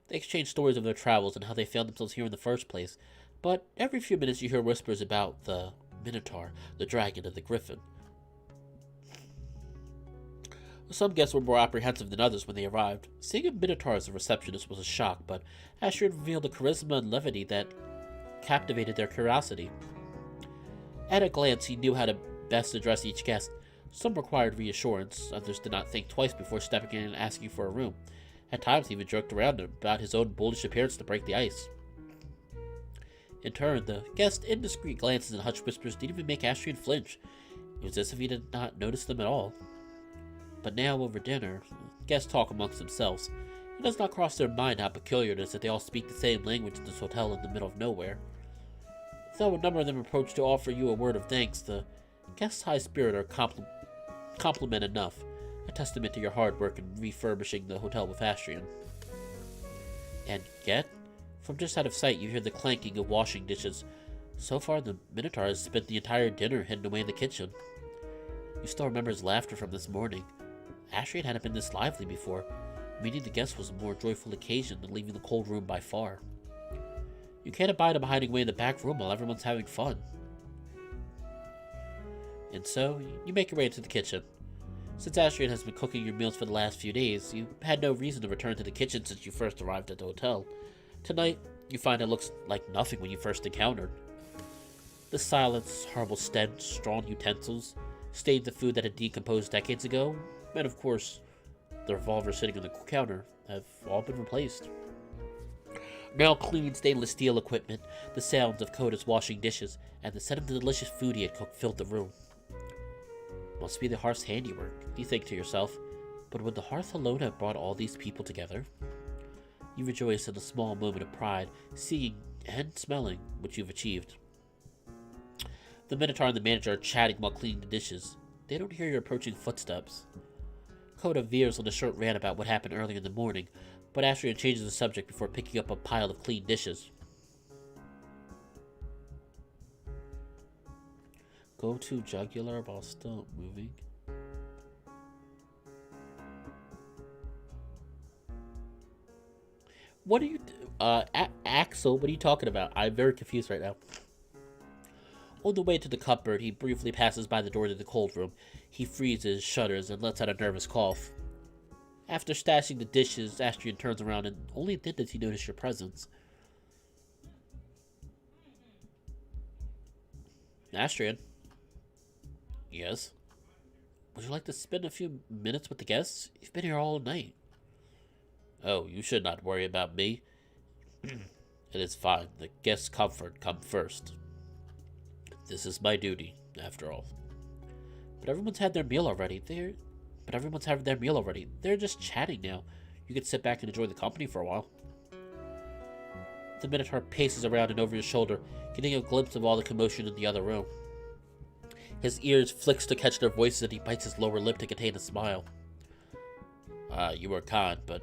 They exchange stories of their travels and how they found themselves here in the first place, but every few minutes you hear whispers about the Minotaur, the dragon, and the griffin. Some guests were more apprehensive than others when they arrived. Seeing a Minotaur as a receptionist was a shock, but Astrid revealed a charisma and levity that captivated their curiosity. At a glance, he knew how to best address each guest. Some required reassurance, others did not think twice before stepping in and asking for a room. At times he even joked around about his own bullish appearance to break the ice. In turn, the guest's indiscreet glances and hushed whispers didn't even make Astrid flinch. It was as if he did not notice them at all. But now, over dinner, guests talk amongst themselves. It does not cross their mind how peculiar it is that they all speak the same language in this hotel in the middle of nowhere. Though a number of them approach to offer you a word of thanks, the guests' high spirit are compliment enough, a testament to your hard work in refurbishing the hotel with Astrid. And yet, from just out of sight, you hear the clanking of washing dishes. So far, the Minotaur has spent the entire dinner hidden away in the kitchen. You still remember his laughter from this morning. Astrid hadn't been this lively before. Meeting the guests was a more joyful occasion than leaving the cold room by far. You can't abide him hiding away in the back room while everyone's having fun. And so, you make your way into the kitchen. Since Astrid has been cooking your meals for the last few days, you had no reason to return to the kitchen since you first arrived at the hotel. Tonight, you find it looks like nothing when you first encountered. The silence, horrible stench, strawn utensils, stains of food that had decomposed decades ago, and of course, the revolver sitting on the counter have all been replaced. Now clean stainless steel equipment, the sounds of Koda's washing dishes, and the scent of the delicious food he had cooked filled the room. Must be the hearth's handiwork, you think to yourself, but would the hearth alone have brought all these people together? You rejoice in a small moment of pride, seeing and smelling what you've achieved. The Minotaur and the manager are chatting while cleaning the dishes. They don't hear your approaching footsteps. Koda veers on a short rant about what happened earlier in the morning, but Astrid changes the subject before picking up a pile of clean dishes. Go to jugular while still moving. What are you... Axel, what are you talking about? I'm very confused right now. On the way to the cupboard, he briefly passes by the door to the cold room. He freezes, shudders, and lets out a nervous cough. After stashing the dishes, Astrid turns around and only then does he notice your presence. Astrid? Yes? Would you like to spend a few minutes with the guests? You've been here all night. Oh, you should not worry about me. It is fine. The guests' comfort comes first. This is my duty, after all. But everyone's had their meal already. They're just chatting now. You can sit back and enjoy the company for a while. The Minotaur paces around and over your shoulder, getting a glimpse of all the commotion in the other room. His ears flicks to catch their voices and he bites his lower lip to contain a smile. You were kind, but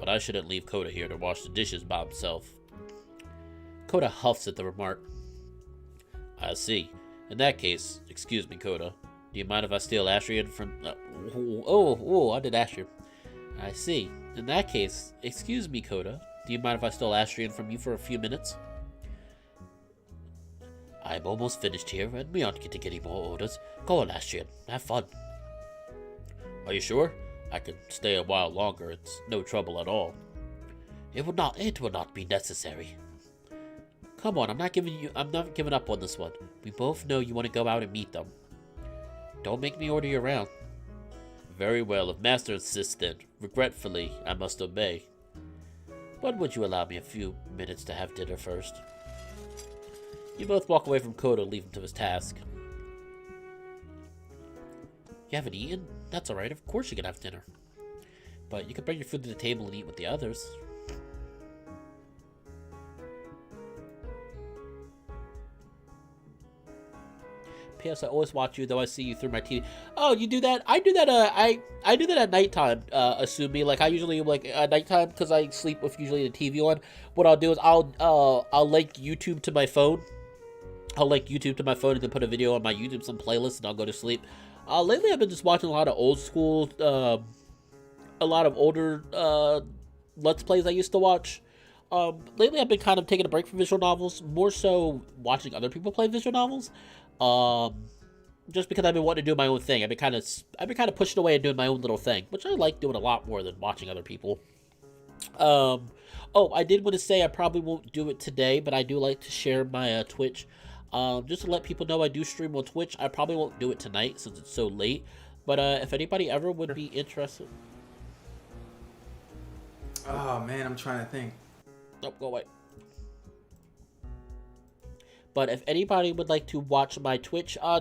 I shouldn't leave Koda here to wash the dishes by himself. Koda huffs at the remark. I see. In that case, excuse me, Koda. Do you mind if I steal Astrid from... I did Astrid. I see. In that case, excuse me, Koda. Do you mind if I stole Astrid from you for a few minutes? I'm almost finished here, and we aren't getting any more orders. Go on, Astrid. Have fun. Are you sure? I could stay a while longer. It's no trouble at all. It will not be necessary. Come on, I'm not giving up on this one. We both know you want to go out and meet them. Don't make me order you around. Very well, if Master insists then. Regretfully, I must obey. But would you allow me a few minutes to have dinner first? You both walk away from Koda and leave him to his task. You haven't eaten? That's alright, of course you can have dinner. But you can bring your food to the table and eat with the others. P.S. I always watch you, though I see you through my TV. Oh, you do that? I do that. I do that at nighttime. Assume me. Like I usually at nighttime because I sleep with usually the TV on. What I'll do is I'll link YouTube to my phone. I'll link YouTube to my phone and then put a video on my YouTube, some playlist, and I'll go to sleep. Lately I've been just watching a lot of old school, a lot of older Let's Plays I used to watch. Lately I've been kind of taking a break from visual novels, more so watching other people play visual novels. Just because I've been wanting to do my own thing. I've been kind of pushing away and doing my own little thing, which I like doing a lot more than watching other people. I did want to say I probably won't do it today, but I do like to share my Twitch. Just to let people know I do stream on Twitch. I probably won't do it tonight since it's so late, but if anybody ever would be interested. Oh man, I'm trying to think. Nope, go away. But if anybody would like to watch my Twitch, my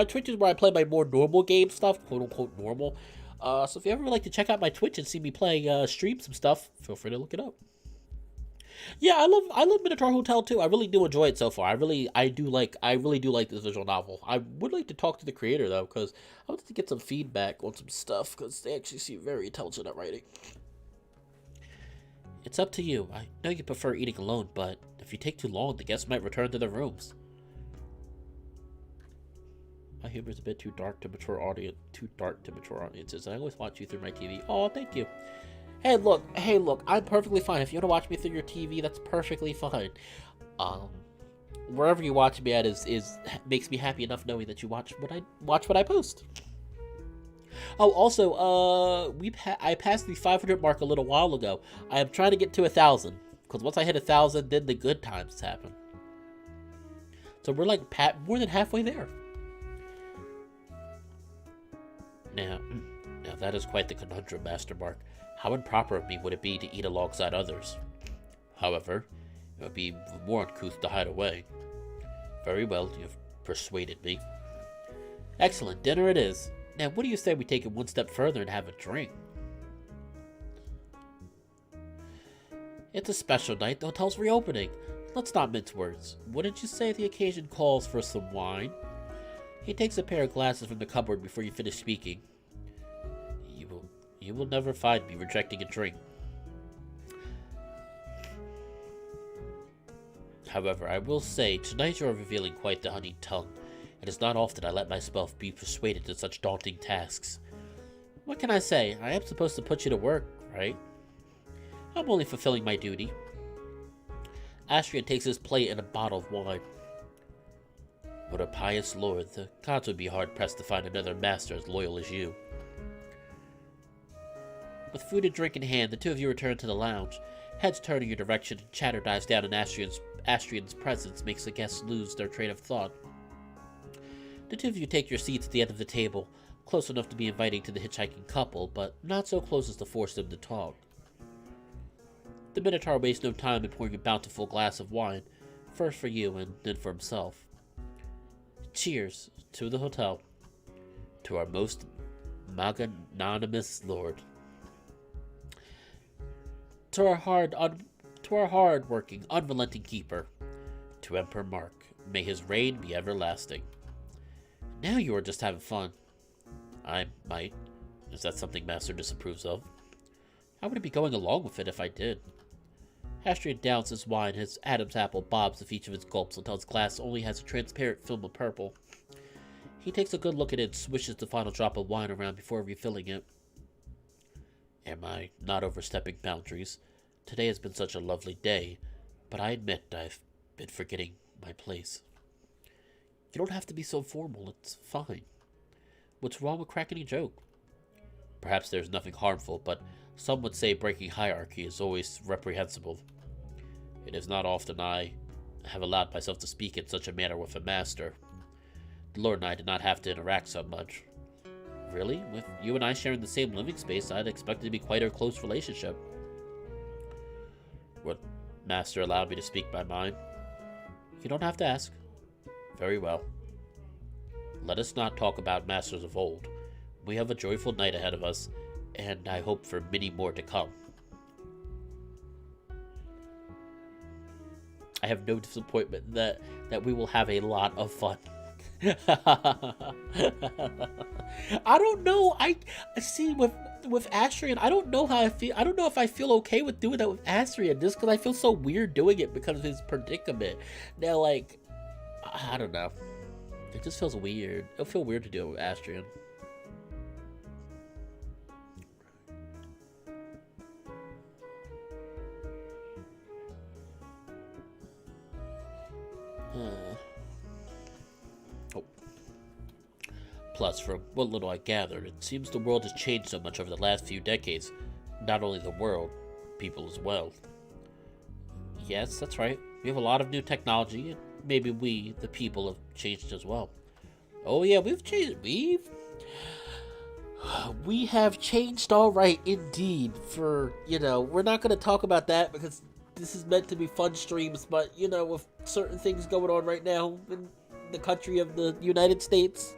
Twitch is where I play my more normal game stuff, quote unquote normal. So if you ever would like to check out my Twitch and see me play, stream some stuff, feel free to look it up. Yeah, I love Minotaur Hotel too. I really do enjoy it so far. I really do like this visual novel. I would like to talk to the creator though, because I want to get some feedback on some stuff, because they actually seem very intelligent at writing. It's up to you. I know you prefer eating alone, but if you take too long, the guests might return to their rooms. My humor is a bit too dark to mature audiences. I always watch you through my TV. Oh, thank you. Hey, look, I'm perfectly fine. If you want to watch me through your TV, that's perfectly fine. Wherever you watch me at is makes me happy enough knowing that you watch what I post. Oh, also, I passed the 500 mark a little while ago. I am trying to get to 1,000 because once I hit 1,000, then the good times happen. So we're like more than halfway there. Now that is quite the conundrum, Master Mark. How improper of me would it be to eat alongside others? However, it would be more uncouth to hide away. Very well, you've persuaded me. Excellent, dinner it is. Now, what do you say we take it one step further and have a drink? It's a special night. The hotel's reopening. Let's not mince words. Wouldn't you say the occasion calls for some wine? He takes a pair of glasses from the cupboard before you finish speaking. You will never find me rejecting a drink. However, I will say, tonight you are revealing quite the honeyed tongue. It is not often I let myself be persuaded to such daunting tasks. What can I say? I am supposed to put you to work, right? I'm only fulfilling my duty. Astrid takes his plate and a bottle of wine. What a pious lord. The gods would be hard-pressed to find another master as loyal as you. With food and drink in hand, the two of you return to the lounge. Heads turn in your direction, and chatter dies down, and Astrid's presence makes the guests lose their train of thought. The two of you take your seats at the end of the table, close enough to be inviting to the hitchhiking couple, but not so close as to force them to talk. The Minotaur wastes no time in pouring a bountiful glass of wine, first for you and then for himself. Cheers to the hotel, to our most magnanimous lord, to our hard-working, unrelenting keeper, to Emperor Mark. May his reign be everlasting. Now you are just having fun. I might. Is that something Master disapproves of? I wouldn't be going along with it if I did. Astrid downs his wine. His Adam's apple bobs with each of his gulps until his glass only has a transparent film of purple. He takes a good look at it and swishes the final drop of wine around before refilling it. Am I not overstepping boundaries? Today has been such a lovely day, but I admit I've been forgetting my place. You don't have to be so formal, it's fine. What's wrong with cracking a joke? Perhaps there's nothing harmful, but some would say breaking hierarchy is always reprehensible. It is not often I have allowed myself to speak in such a manner with a master. The Lord and I did not have to interact so much. Really? With you and I sharing the same living space, I'd expect it to be quite a close relationship. Would Master allow me to speak my mind? You don't have to ask. Very well. Let us not talk about masters of old. We have a joyful night ahead of us, and I hope for many more to come. I have no disappointment that we will have a lot of fun. I don't know. I see with Astrid, I don't know how I feel. I don't know if I feel okay with doing that with Astrid, just because I feel so weird doing it because of his predicament. Now, like, I don't know. It just feels weird. It'll feel weird to do it with Astrid. Plus, from what little I gathered, it seems the world has changed so much over the last few decades. Not only the world, people as well. Yes, that's right. We have a lot of new technology, and maybe we, the people, have changed as well. Oh yeah, we've changed. We have changed all right, indeed. For, we're not going to talk about that because this is meant to be fun streams, but, with certain things going on right now in the country of the United States,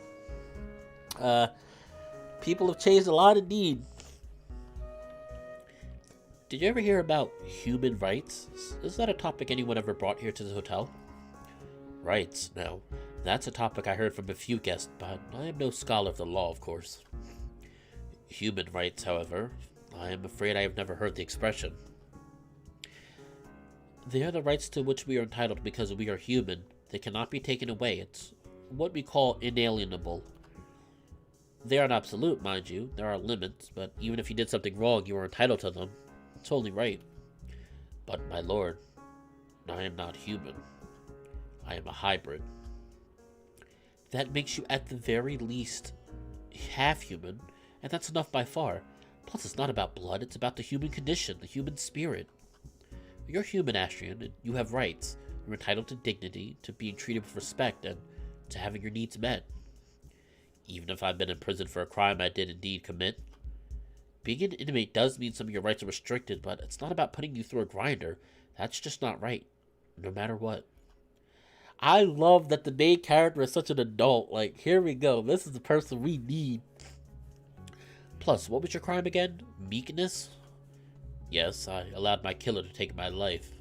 people have changed a lot indeed. Did you ever hear about human rights? Is that a topic anyone ever brought here to the hotel? Rights, no. That's a topic I heard from a few guests, but I am no scholar of the law, of course. Human rights, however, I am afraid I have never heard the expression. They are the rights to which we are entitled because we are human. They cannot be taken away. It's what we call inalienable. They aren't absolute, mind you. There are limits, but even if you did something wrong, you are entitled to them. It's only right. But, my lord, I am not human. I am a hybrid. That makes you, at the very least, half-human, and that's enough by far. Plus, it's not about blood, it's about the human condition, the human spirit. You're human, Astrid, and you have rights. You're entitled to dignity, to being treated with respect, and to having your needs met. Even if I've been in prison for a crime I did indeed commit. Being an inmate does mean some of your rights are restricted, but it's not about putting you through a grinder. That's just not right, no matter what. I love that the main character is such an adult. Like, here we go. This is the person we need. Plus, what was your crime again? Meekness? Yes, I allowed my killer to take my life.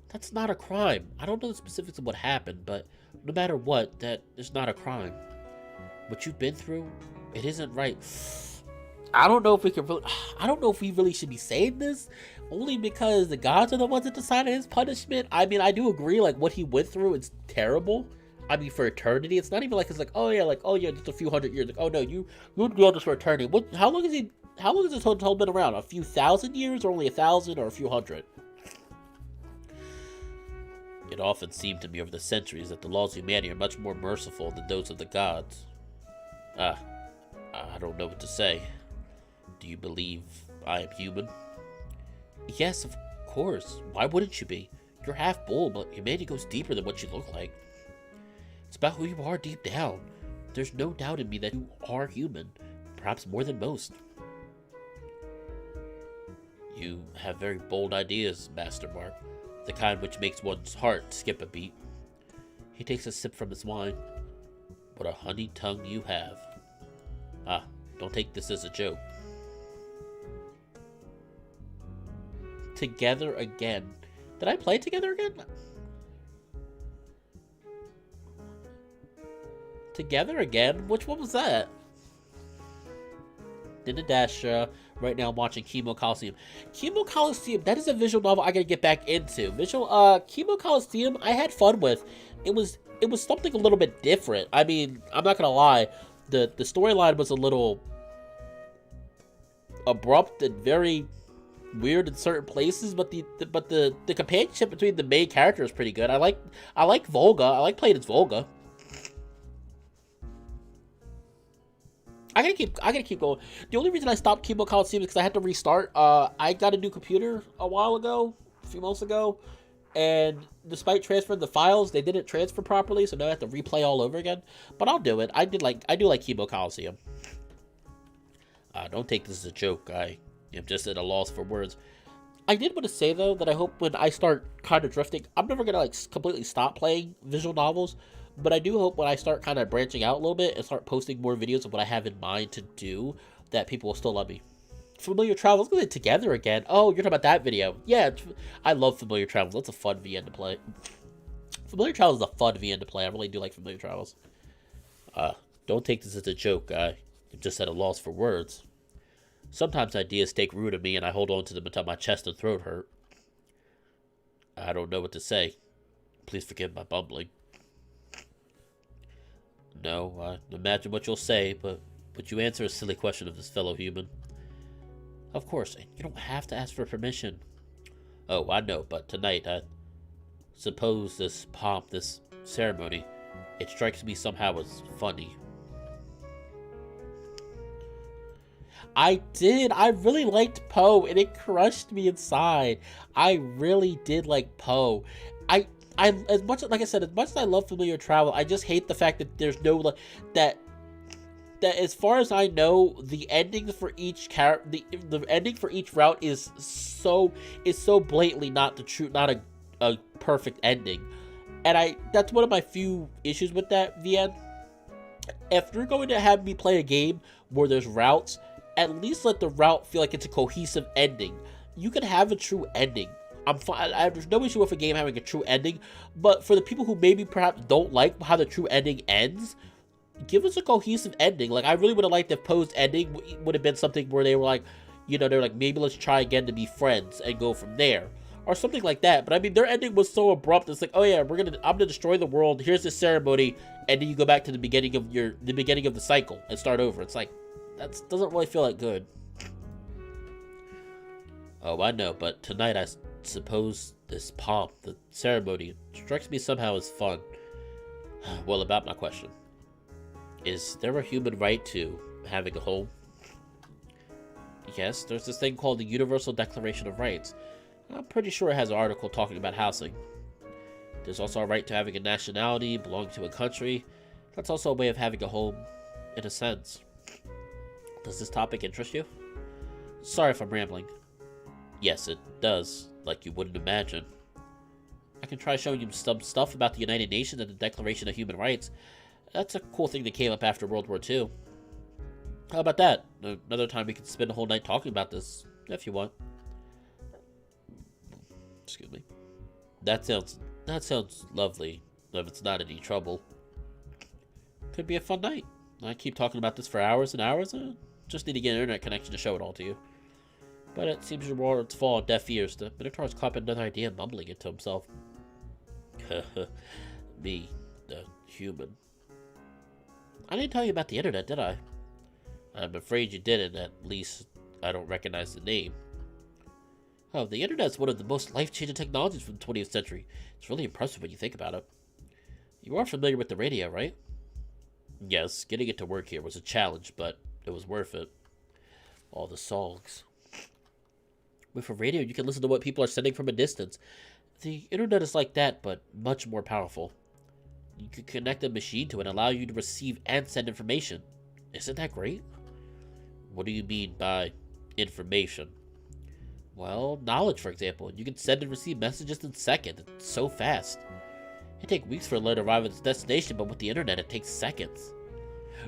That's not a crime. I don't know the specifics of what happened, but no matter what, that is not a crime. What you've been through, it isn't right. I don't know if we really should be saying this, only because the gods are the ones that decided his punishment. I mean, I do agree, like, what he went through is terrible. I mean, for eternity, it's not even like it's like, oh yeah, just a few hundred years. Like, oh no, you would go this for eternity. How long has this hotel been around? A few thousand years, or only 1,000, or a few hundred? It often seemed to me over the centuries that the laws of humanity are much more merciful than those of the gods. I don't know what to say. Do you believe I am human? Yes, of course. Why wouldn't you be? You're half bull, but humanity goes deeper than what you look like. It's about who you are deep down. There's no doubt in me that you are human, perhaps more than most. You have very bold ideas, Master Mark, the kind which makes one's heart skip a beat. He takes a sip from his wine. What a honey tongue you have. Don't take this as a joke. Together Again. Did I play Together Again? Together Again? Which one was that? Did a dash. Right now I'm watching Chemo Coliseum. Chemo Coliseum, that is a visual novel I gotta get back into. Chemo Coliseum, I had fun with. It was something a little bit different. I mean, I'm not gonna lie. The storyline was a little abrupt and very weird in certain places, but the companionship between the main character is pretty good. I like Volga. I like playing as Volga. I gotta keep going. The only reason I stopped Chemo Coliseum is because I had to restart. I got a new computer a few months ago, and despite transferring the files, they didn't transfer properly, so now I have to replay all over again. But I'll do it. I do like Chemo Coliseum. Don't take this as a joke. I am just at a loss for words. I did want to say though that I hope when I start kind of drifting, I'm never gonna like completely stop playing visual novels. But I do hope when I start kind of branching out a little bit and start posting more videos of what I have in mind to do, that people will still love me. Familiar Travels, let's go Together Again. Oh, you're talking about that video. Yeah, I love Familiar Travels. That's a fun VN to play. Familiar Travels is a fun VN to play. I really do like Familiar Travels. Don't take this as a joke. I'm just at a loss for words. Sometimes ideas take root in me and I hold on to them until my chest and throat hurt. I don't know what to say. Please forgive my bumbling. No, I imagine what you'll say, but would you answer a silly question of this fellow human? Of course, and you don't have to ask for permission. Oh, I know, but tonight, I suppose this pomp, this ceremony, it strikes me somehow as funny. I did. I really liked Poe, and it crushed me inside. I really did like Poe. As much as I love Familiar Travel, I just hate the fact that there's no that as far as I know, the ending for each the ending for each route is so blatantly not a perfect ending, and that's one of my few issues with that VN. If you're going to have me play a game where there's routes, at least let the route feel like it's a cohesive ending. You can have a true ending. I'm fine. There's no issue with a game having a true ending, but for the people who maybe perhaps don't like how the true ending ends, give us a cohesive ending. Like, I really would have liked if Poe's ending would have been something where they were like, they're like, maybe let's try again to be friends and go from there. or something like that. But I mean, their ending was so abrupt. It's like, oh yeah, I'm gonna destroy the world. Here's the ceremony, and then you go back to the beginning of the cycle and start over. It's like, that doesn't really feel that good. Oh, I know, but tonight I suppose this pomp, the ceremony, strikes me somehow as fun. Well, about my question. Is there a human right to having a home? Yes, there's this thing called the Universal Declaration of Rights. I'm pretty sure it has an article talking about housing. There's also a right to having a nationality, belonging to a country. That's also a way of having a home, in a sense. Does this topic interest you? Sorry if I'm rambling. Yes, it does, like you wouldn't imagine. I can try showing you some stuff about the United Nations and the Declaration of Human Rights. That's a cool thing that came up after World War II. How about that? Another time we can spend a whole night talking about this, if you want. Excuse me. That sounds lovely, if it's not any trouble. Could be a fun night. I keep talking about this for hours and hours. Just need to get an internet connection to show it all to you. But it seems your words fall on deaf ears. The Minotaur's caught another idea, mumbling it to himself. Me, the human. I didn't tell you about the internet, did I? I'm afraid you didn't. At least I don't recognize the name. Oh, the internet's one of the most life-changing technologies from the 20th century. It's really impressive when you think about it. You are familiar with the radio, right? Yes, getting it to work here was a challenge, but it was worth it. All the songs. With a radio, you can listen to what people are sending from a distance. The internet is like that, but much more powerful. You can connect a machine to it and allow you to receive and send information. Isn't that great? What do you mean by information? Well, knowledge, for example. You can send and receive messages in seconds. It's so fast. It takes weeks for a letter to arrive at its destination, but with the internet, it takes seconds.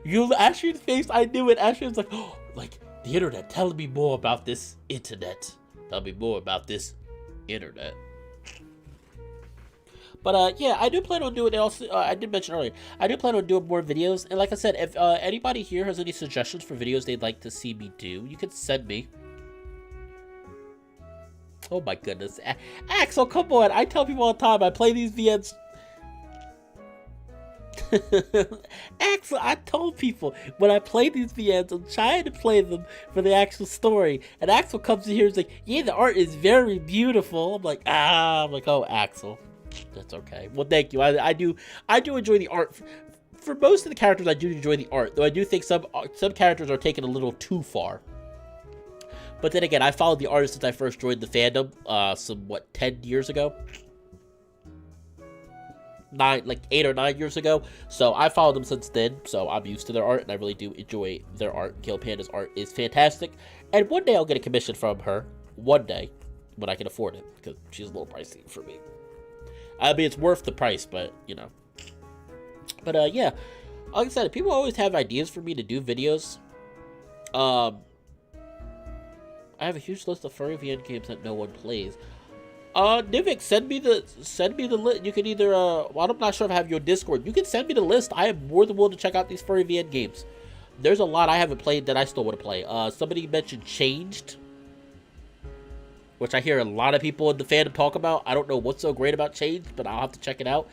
You, Astrid's face, I knew it. Astrid was like, oh, like, the internet. Tell me more about this internet. Tell me more about this internet. But, yeah, I do plan on doing it. Also, I did mention earlier, I do plan on doing more videos. And like I said, if anybody here has any suggestions for videos they'd like to see me do, you can send me. Oh my goodness. Axel, come on. I tell people all the time, I play these VNs. Axel, I told people, when I play these VNs, I'm trying to play them for the actual story. And Axel comes in here and is like, yeah, the art is very beautiful. I'm like, oh, Axel. That's okay. Well, thank you. I do enjoy the art. For most of the characters, I do enjoy the art, though I do think some characters are taken a little too far. But then again, I followed the artist since I first joined the fandom, 10 years ago? 8 or 9 years ago. So I followed them since then, so I'm used to their art, and I really do enjoy their art. Kill Panda's art is fantastic. And one day I'll get a commission from her. One day, when I can afford it, because she's a little pricey for me. I mean, it's worth the price, but, you know. But, yeah. Like I said, people always have ideas for me to do videos. I have a huge list of furry VN games that no one plays. Nivik, send me the list. You can either, well, I'm not sure if I have your Discord. You can send me the list. I am more than willing to check out these furry VN games. There's a lot I haven't played that I still want to play. Somebody mentioned Changed, which I hear a lot of people in the fandom talk about. I don't know what's so great about Changed, but I'll have to check it out.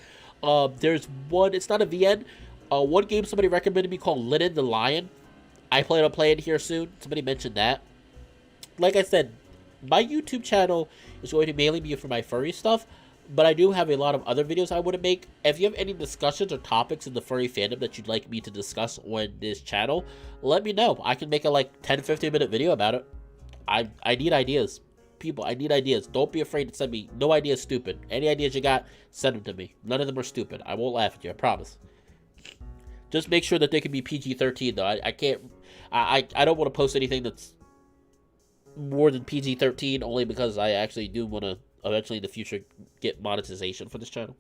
There's one, it's not a VN. One game somebody recommended me called Linen the Lion. I plan on playing here soon. Somebody mentioned that. Like I said, my YouTube channel is going to mainly be for my furry stuff, but I do have a lot of other videos I want to make. If you have any discussions or topics in the furry fandom that you'd like me to discuss on this channel, let me know. I can make a 10-15 minute video about it. I need ideas. People, I need ideas. Don't be afraid to send me. No idea is stupid. Any ideas you got, send them to me. None of them are stupid. I won't laugh at you, I promise. Just make sure that they can be PG-13 though. I can't, I don't want to post anything that's more than PG-13, only because I actually do want to eventually in the future get monetization for this channel.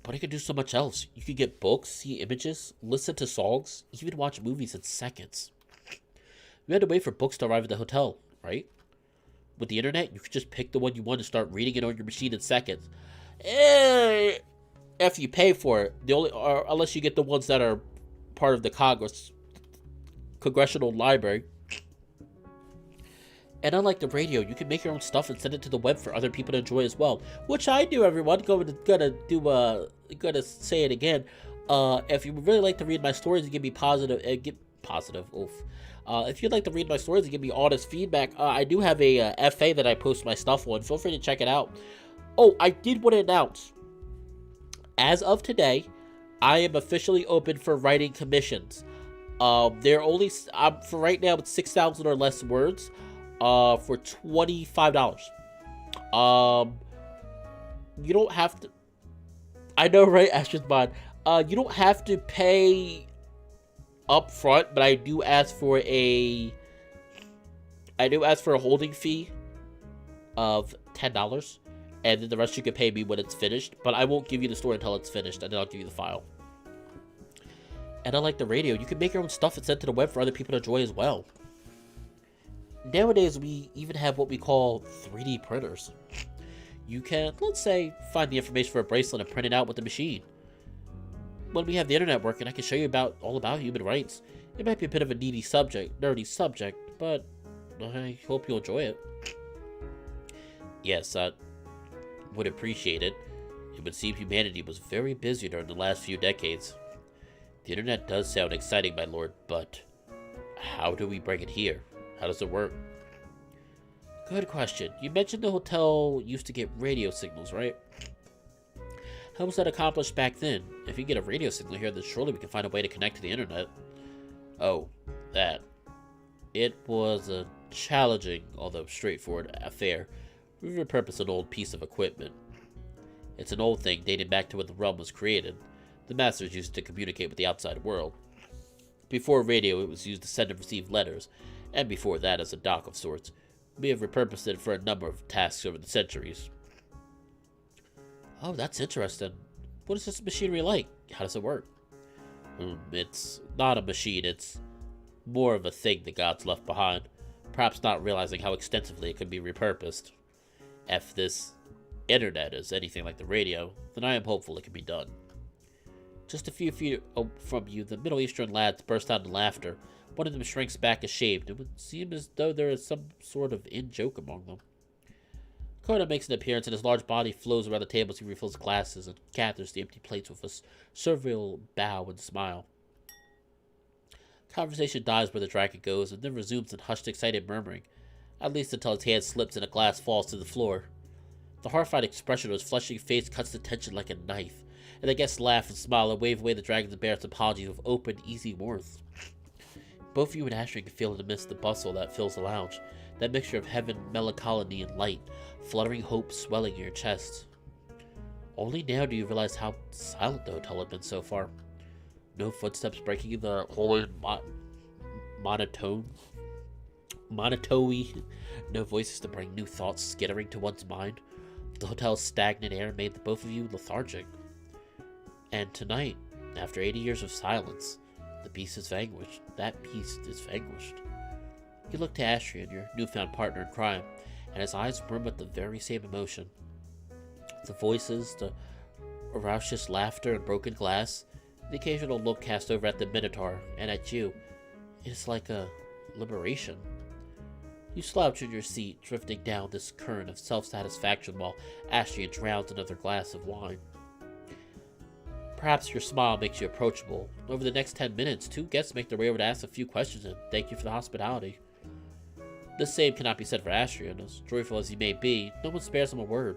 But I could do so much else. You could get books, see images, listen to songs, even watch movies in seconds. You had to wait for books to arrive at the hotel, right? With the internet, you could just pick the one you want and start reading it on your machine in seconds. If you pay for it, unless you get the ones that are part of the Congressional Library. And unlike the radio, you can make your own stuff and send it to the web for other people to enjoy as well, which I do, everyone. Gonna say it again. If you would really like to read my stories and give me positive, oof. If you'd like to read my stories and give me honest feedback, I do have a FA that I post my stuff on. Feel free to check it out. Oh, I did want to announce, as of today, I am officially open for writing commissions. They're only for right now it's 6,000 or less words. For $25. You don't have to. I know, right? Astrid's mind. You don't have to pay up front, but I do ask for a holding fee of $10, and then the rest you can pay me when it's finished. But I won't give you the story until it's finished, and then I'll give you the file. And unlike the radio, you can make your own stuff and send to the web for other people to enjoy as well. Nowadays, we even have what we call 3D printers. You can, let's say, find the information for a bracelet and print it out with the machine. When we have the internet working, I can show you all about human rights. It might be a bit of a nerdy subject, but I hope you'll enjoy it. Yes, I would appreciate it. It would seem humanity was very busy during the last few decades. The internet does sound exciting, my lord, but how do we bring it here? How does it work? Good question. You mentioned the hotel used to get radio signals, right? How was that accomplished back then? If you get a radio signal here, then surely we can find a way to connect to the internet. Oh, that. It was a challenging, although straightforward, affair. We repurposed an old piece of equipment. It's an old thing dating back to when the realm was created. The masters used it to communicate with the outside world. Before radio, it was used to send and receive letters, and before that as a dock of sorts. We have repurposed it for a number of tasks over the centuries. Oh, that's interesting. What is this machinery like? How does it work? It's not a machine, it's more of a thing the gods left behind, perhaps not realizing how extensively it could be repurposed. If this internet is anything like the radio, then I am hopeful it can be done. Just a few feet from you, the Middle Eastern lads burst out in laughter. One of them shrinks back ashamed. It would seem as though there is some sort of in-joke among them. Coda makes an appearance, and his large body flows around the table as he refills glasses and gathers the empty plates with a servile bow and smile. Conversation dies where the dragon goes, and then resumes in hushed, excited murmuring, at least until his hand slips and a glass falls to the floor. The horrified expression of his fleshing face cuts the tension like a knife, and the guests laugh and smile and wave away the dragon's embarrassed apologies with open, easy warmth. Both you and Astrid can feel in the midst of the bustle that fills the lounge, that mixture of heaven, melancholy, and light, fluttering hope swelling in your chest. Only now do you realize how silent the hotel had been so far. No footsteps breaking the holy monotone. No voices to bring new thoughts skittering to one's mind. The hotel's stagnant air made the both of you lethargic. And tonight, after 80 years of silence, the beast is vanquished. That beast is vanquished. You look to Astrid, your newfound partner in crime, and his eyes brim with the very same emotion. The voices, the raucous laughter and broken glass, the occasional look cast over at the Minotaur and at you. It is like a liberation. You slouch in your seat, drifting down this current of self-satisfaction while Astrid drowns another glass of wine. Perhaps your smile makes you approachable. Over the next 10 minutes, two guests make their way over to ask a few questions and thank you for the hospitality. The same cannot be said for Astrid. As joyful as he may be, no one spares him a word,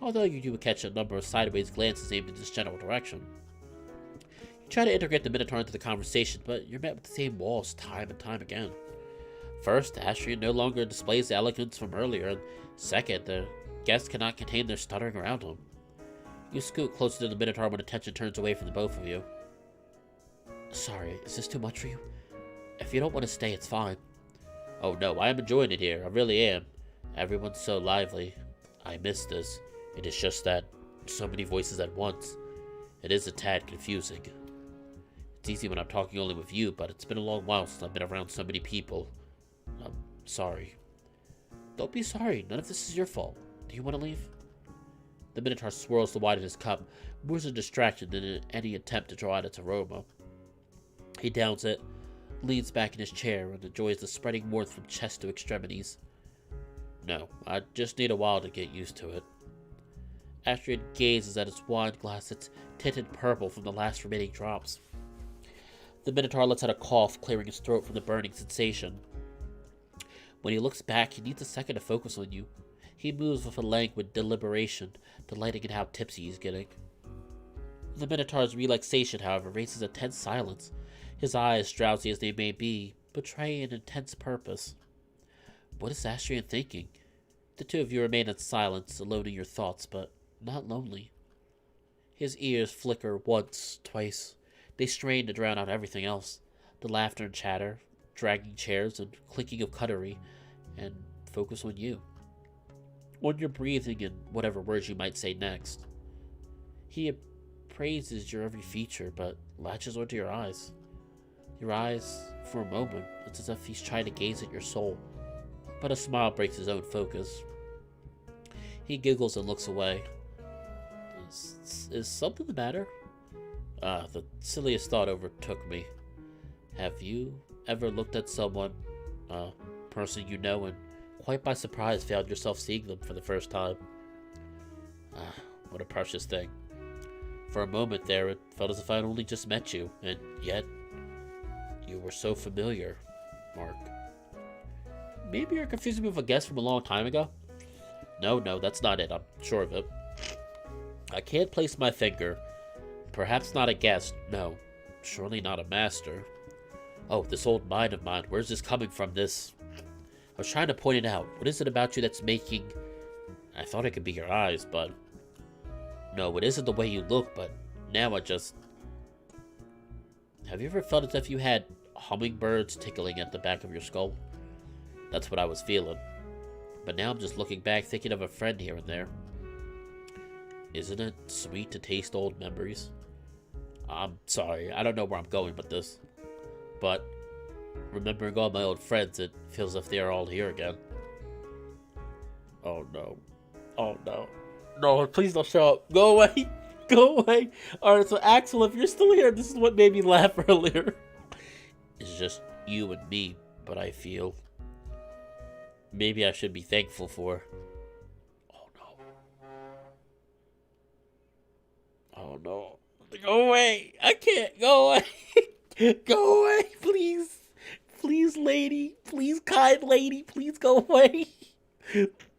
although you do catch a number of sideways glances aimed in this general direction. You try to integrate the Minotaur into the conversation, but you're met with the same walls time and time again. First, Astrid no longer displays the elegance from earlier, and second, the guests cannot contain their stuttering around him. You scoot closer to the Minotaur when attention turns away from the both of you. Sorry, is this too much for you? If you don't want to stay, it's fine. Oh no, I am enjoying it here, I really am. Everyone's so lively. I miss this. It is just that so many voices at once. It is a tad confusing. It's easy when I'm talking only with you, but it's been a long while since I've been around so many people. I'm sorry. Don't be sorry, none of this is your fault. Do you want to leave? The Minotaur swirls the wine in his cup, more as a distraction than in any attempt to draw out its aroma. He downs it, leans back in his chair, and enjoys the spreading warmth from chest to extremities. No, I just need a while to get used to it. Astrid gazes at its wine glass that's tinted purple from the last remaining drops. The Minotaur lets out a cough, clearing his throat from the burning sensation. When he looks back, he needs a second to focus on you. He moves with a languid deliberation, delighting in how tipsy he's getting. The Minotaur's relaxation, however, raises a tense silence. His eyes, drowsy as they may be, betray an intense purpose. What is Astrid thinking? The two of you remain in silence, alone in your thoughts, but not lonely. His ears flicker once, twice. They strain to drown out everything else. The laughter and chatter, dragging chairs and clinking of cutlery, and focus on you. On your breathing and whatever words you might say next. He appraises your every feature, but latches onto your eyes. Your eyes, for a moment, it's as if he's trying to gaze at your soul. But a smile breaks his own focus. He giggles and looks away. Is something the matter? The silliest thought overtook me. Have you ever looked at someone, person you know, and quite by surprise found yourself seeing them for the first time? What a precious thing. For a moment there, it felt as if I had only just met you, and yet you were so familiar, Mark. Maybe you're confusing me with a guest from a long time ago? No, that's not it. I'm sure of it. I can't place my finger. Perhaps not a guest. No, surely not a master. Oh, this old mind of mine. Where's this coming from? I was trying to point it out. What is it about you that's making... I thought it could be your eyes, but... No, it isn't the way you look, but now I just... Have you ever felt as if you had hummingbirds tickling at the back of your skull? That's what I was feeling. But now I'm just looking back, thinking of a friend here and there. Isn't it sweet to taste old memories? I'm sorry, I don't know where I'm going with this. But, remembering all my old friends, it feels as if they are all here again. Oh no. Oh no. No, please don't show up. Go away. Go away. Alright, so Axel, if you're still here, this is what made me laugh earlier. It's just you and me, but I feel... Maybe I should be thankful for... Oh no. Oh no. Go away. I can't. Go away. Go away, please. Please, lady. Please, kind lady. Please go away.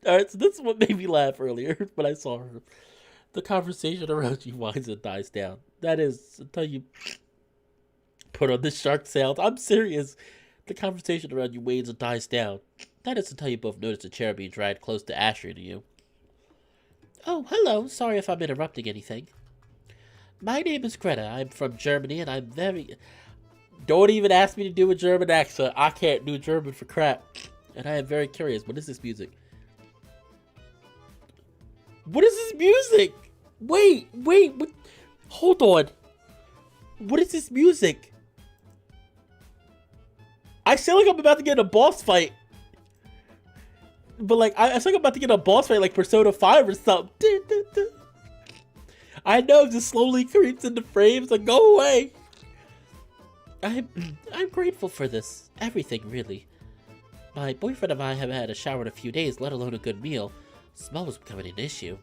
Alright, so this is what made me laugh earlier when I saw her. The conversation around you winds and dies down. That is, until you put on the shark sound. I'm serious. The conversation around you wanes and dies down. That is until you both notice a chair being dragged close to Astrid and you. Oh, hello. Sorry if I'm interrupting anything. My name is Greta. I'm from Germany, and I'm very... Don't even ask me to do a German accent. I can't do German for crap. And I am very curious. What is this music? What is this music? Wait. What? Hold on. What is this music? I sound like I'm about to get in a boss fight. But like, I sound like I'm about to get in a boss fight like Persona 5 or something. I know, just slowly creeps into frames. Like, go away. I'm grateful for this. Everything, really. My boyfriend and I haven't had a shower in a few days, let alone a good meal. Smell was becoming an issue.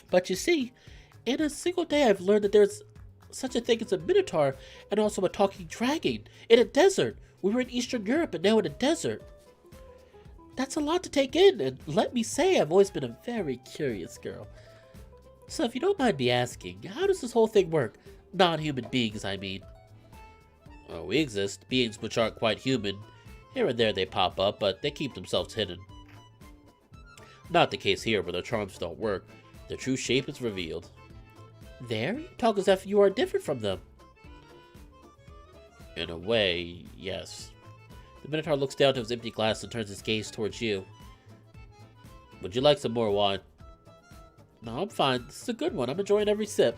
But you see, in a single day I've learned that there's such a thing as a Minotaur and also a talking dragon in a desert. We were in Eastern Europe and now in a desert. That's a lot to take in, and let me say I've always been a very curious girl. So if you don't mind me asking, how does this whole thing work? Non-human beings, I mean. Well, we exist, beings which aren't quite human. Here and there they pop up, but they keep themselves hidden. Not the case here, where their charms don't work. Their true shape is revealed. There? You talk as if you are different from them. In a way, yes. The Minotaur looks down to his empty glass and turns his gaze towards you. Would you like some more wine? No, I'm fine. This is a good one. I'm enjoying every sip.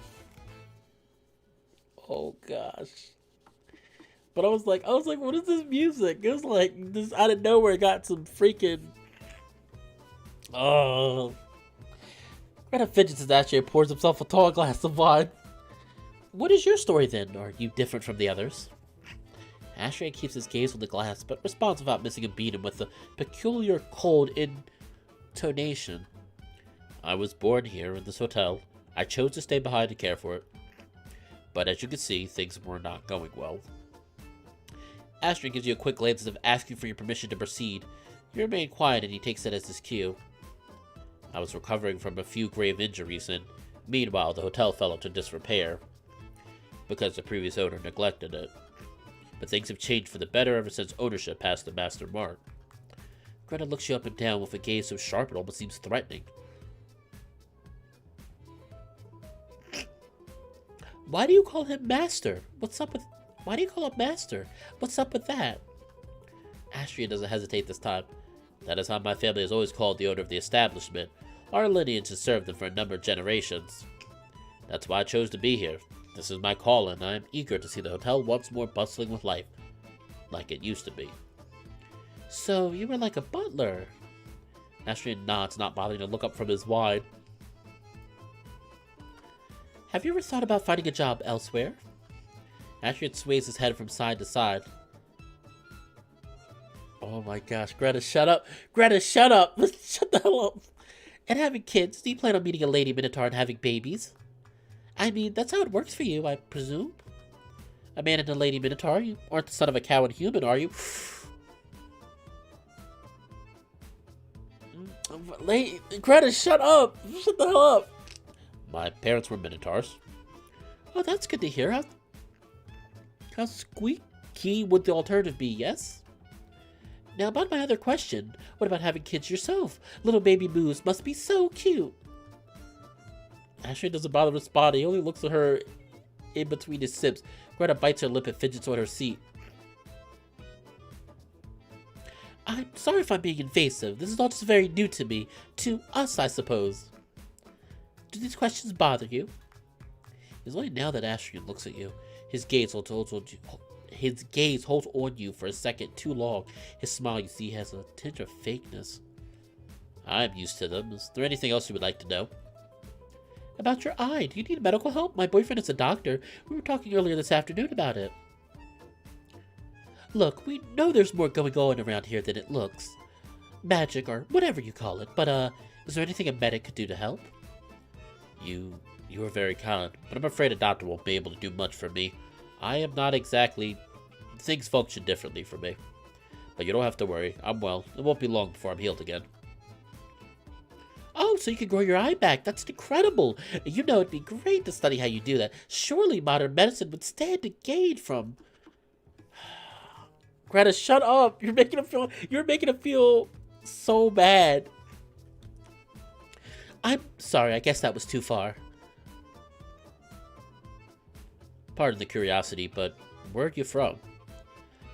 Oh, gosh. But I was like, what is this music? It was like, this out of nowhere got some freaking... Oh. Greta fidgets as Astrid pours himself a tall glass of wine. What is your story then? Are you different from the others? Astrid keeps his gaze on the glass, but responds without missing a beat and with a peculiar cold intonation. I was born here in this hotel. I chose to stay behind to care for it. But as you can see, things were not going well. Astrid gives you a quick glance as if asking for your permission to proceed. You remain quiet and he takes it as his cue. I was recovering from a few grave injuries and, meanwhile, the hotel fell into disrepair because the previous owner neglected it. But things have changed for the better ever since ownership passed the master mark. Greta looks you up and down with a gaze so sharp it almost seems threatening. Why do you call him master? Why do you call him master? What's up with that? Astrid doesn't hesitate this time. That is how my family has always called the owner of the establishment. Our lineage has served them for a number of generations. That's why I chose to be here. This is my calling. I am eager to see the hotel once more bustling with life, like it used to be. So, you were like a butler? Astrid nods, not bothering to look up from his wine. Have you ever thought about finding a job elsewhere? Astrid sways his head from side to side. Oh my gosh, Greta, shut up! Greta, shut up! Shut the hell up! And having kids, do you plan on meeting a lady Minotaur and having babies? I mean, that's how it works for you, I presume? A man and a lady Minotaur, you aren't the son of a cow and human, are you? Greta, shut up! Shut the hell up! My parents were Minotaurs. Oh, that's good to hear. How squeaky would the alternative be, yes? Now, about my other question, what about having kids yourself? Little baby boos must be so cute. Astrid doesn't bother responding. He only looks at her in between his sips. Greta bites her lip and fidgets on her seat. I'm sorry if I'm being invasive. This is all just very new to me. To us, I suppose. Do these questions bother you? It's only now that Astrid looks at you. His gaze holds on you for a second too long. His smile, you see, has a tinge of fakeness. I'm used to them. Is there anything else you would like to know? About your eye. Do you need medical help? My boyfriend is a doctor. We were talking earlier this afternoon about it. Look, we know there's more going on around here than it looks. Magic or whatever you call it. But, is there anything a medic could do to help? You are very kind, but I'm afraid a doctor won't be able to do much for me. I am not exactly... Things function differently for me. But you don't have to worry. I'm well. It won't be long before I'm healed again. Oh, so you can grow your eye back. That's incredible. You know, it'd be great to study how you do that. Surely modern medicine would stand to gain from... Greta, shut up. You're making him feel so bad. I'm sorry, I guess that was too far. Pardon the curiosity, but where are you from?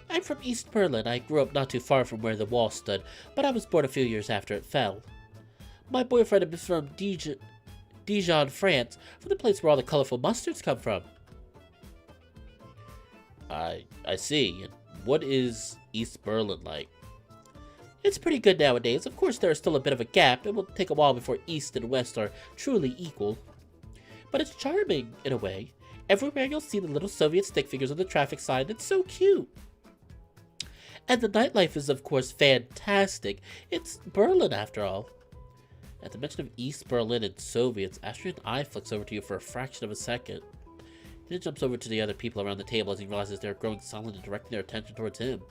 I'm from East Berlin. I grew up not too far from where the wall stood, but I was born a few years after it fell. My boyfriend is from Dijon, France, from the place where all the colorful mustards come from. I see. And what is East Berlin like? It's pretty good nowadays. Of course, there is still a bit of a gap. It will take a while before East and West are truly equal. But it's charming, in a way. Everywhere you'll see the little Soviet stick figures on the traffic sign. It's so cute. And the nightlife is, of course, fantastic. It's Berlin, after all. At the mention of East Berlin and Soviets, Astrid's eye flicks over to you for a fraction of a second. Then it jumps over to the other people around the table as he realizes they're growing silent and directing their attention towards him.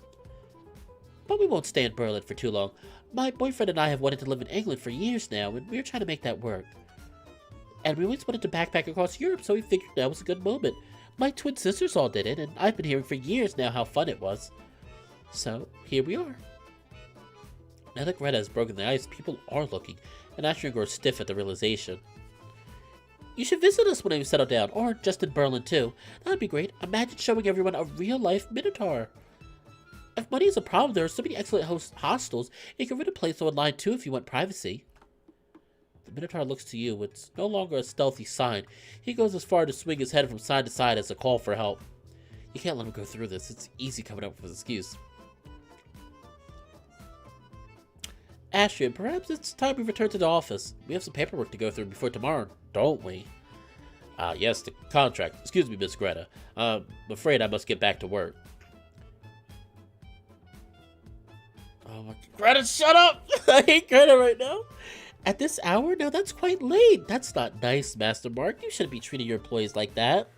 But we won't stay in Berlin for too long. My boyfriend and I have wanted to live in England for years now, and we're trying to make that work. And we always wanted to backpack across Europe, so we figured now was a good moment. My twin sisters all did it, and I've been hearing for years now how fun it was. So, here we are. Now that Greta has broken the ice, people are looking, and Astrid grows stiff at the realization. You should visit us when we settle down, or just in Berlin too. That'd be great. Imagine showing everyone a real-life Minotaur. If money is a problem, there are so many excellent hostels. You can rent a place online too if you want privacy. The Minotaur looks to you. It's no longer a stealthy sign. He goes as far to swing his head from side to side as a call for help. You can't let him go through this. It's easy coming up with an excuse. Astrid, perhaps it's time we return to the office. We have some paperwork to go through before tomorrow, don't we? Yes, the contract. Excuse me, Miss Greta. I'm afraid I must get back to work. Greta, shut up! I hate Greta right now. At this hour? Now that's quite late. That's not nice, Master Mark. You shouldn't be treating your employees like that.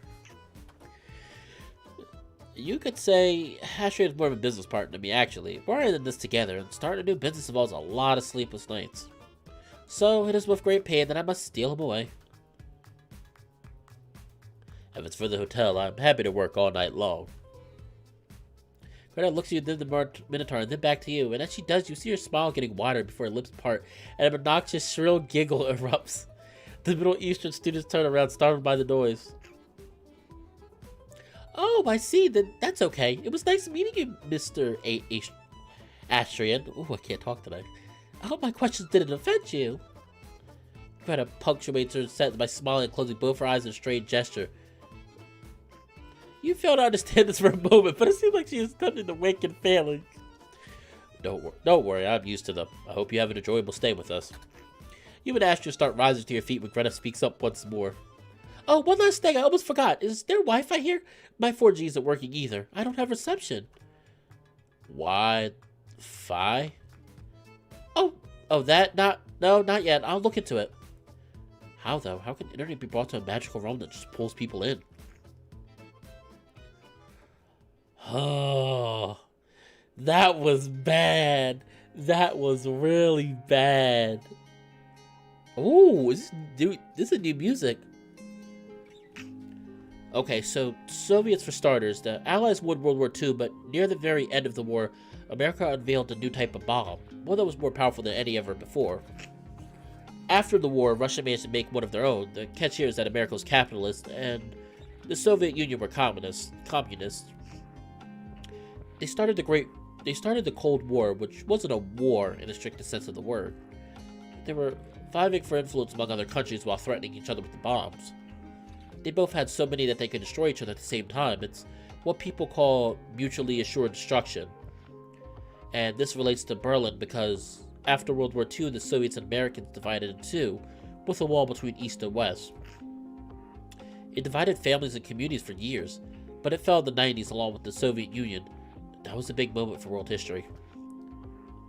You could say Astrid is more of a business partner to me, actually. We're in this together, and starting a new business involves a lot of sleepless nights. So, it is with great pain that I must steal him away. If it's for the hotel, I'm happy to work all night long. Greta looks at you, then the Minotaur, and then back to you. And as she does, you see her smile getting wider before her lips part, and an obnoxious, shrill giggle erupts. The Middle Eastern students turn around, startled by the noise. Oh, I see. That's okay. It was nice meeting you, Mr. Astrid. Ooh, I can't talk today. I hope my questions didn't offend you. Greta punctuates her sentence by smiling and closing both her eyes in a strange gesture. You fail to understand this for a moment, but it seems like she is starting to wake and failing. Don't worry, I'm used to them. I hope you have an enjoyable stay with us. You and Astrid start rising to your feet when Greta speaks up once more. Oh, one last thing, I almost forgot. Is there Wi-Fi here? My 4G isn't working either. I don't have reception. Wi-Fi? Oh, that? No, not yet. I'll look into it. How, though? How can internet be brought to a magical realm that just pulls people in? Oh, that was bad. That was really bad. Ooh, this is new music. Okay, so Soviets for starters. The Allies won World War II, but near the very end of the war, America unveiled a new type of bomb, one that was more powerful than any ever before. After the war, Russia managed to make one of their own. The catch here is that America was capitalist, and the Soviet Union were communists. They started the Cold War, which wasn't a war in the strictest sense of the word. They were vying for influence among other countries while threatening each other with the bombs. They both had so many that they could destroy each other at the same time. It's what people call mutually assured destruction. And this relates to Berlin because after World War II, the Soviets and Americans divided in two, with a wall between East and West. It divided families and communities for years, but it fell in the 90s along with the Soviet Union. That was a big moment for world history.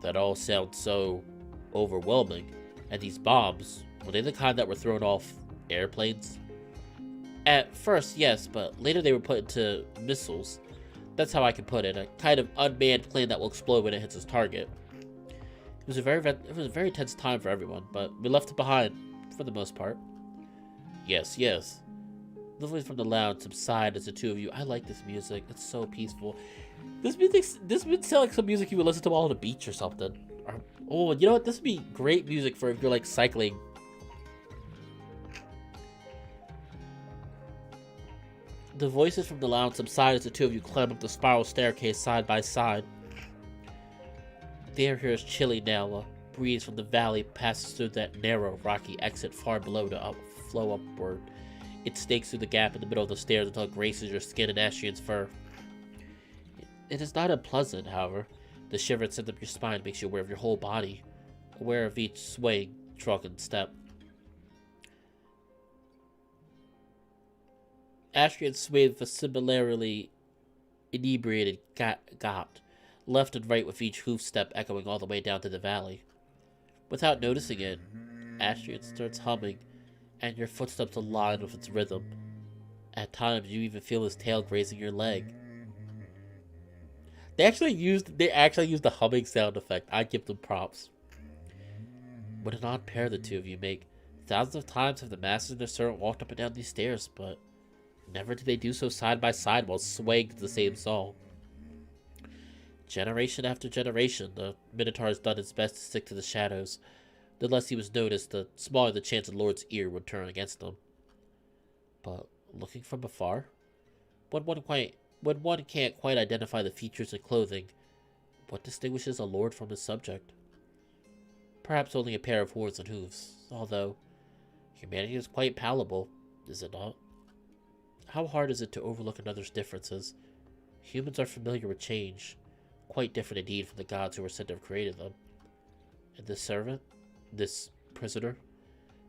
That all sounds so overwhelming. And these bombs, were they the kind that were thrown off airplanes? At first, yes, but later they were put into missiles. That's how I can put it, a kind of unmanned plane that will explode when it hits its target. It was a very tense time for everyone, but we left it behind, for the most part. Yes. The voice from the lounge subsided as the two of you. I like this music. It's so peaceful. This would sound like some music you would listen to while on the beach or something. Oh, you know what? This would be great music for if you're like cycling. The voices from the lounge subsided as the two of you climb up the spiral staircase side by side. The air here is chilly now. A breeze from the valley passes through that narrow, rocky exit far below to flow upward. It snakes through the gap in the middle of the stairs until it graces your skin and Astrid's fur. It is not unpleasant, however. The shiver that sends up your spine makes you aware of your whole body, aware of each swaying, drunken step. Astrid swayed with a similarly inebriated gait, left and right with each hoof step echoing all the way down to the valley. Without noticing it, Astrid starts humming, and your footsteps align with its rhythm. At times, you even feel his tail grazing your leg. They actually used the humming sound effect. I give them props. What an odd pair the two of you make. Thousands of times have the masters and their servant walked up and down these stairs, but never did they do so side by side while swaying to the same song. Generation after generation, the Minotaur has done its best to stick to the shadows. The less he was noticed, the smaller the chance the Lord's ear would turn against him. But looking from afar, when one can't quite identify the features and clothing, what distinguishes a lord from his subject? Perhaps only a pair of horns and hooves, although humanity is quite palatable, is it not? How hard is it to overlook another's differences? Humans are familiar with change, quite different indeed from the gods who were said to have created them. And this servant, this prisoner,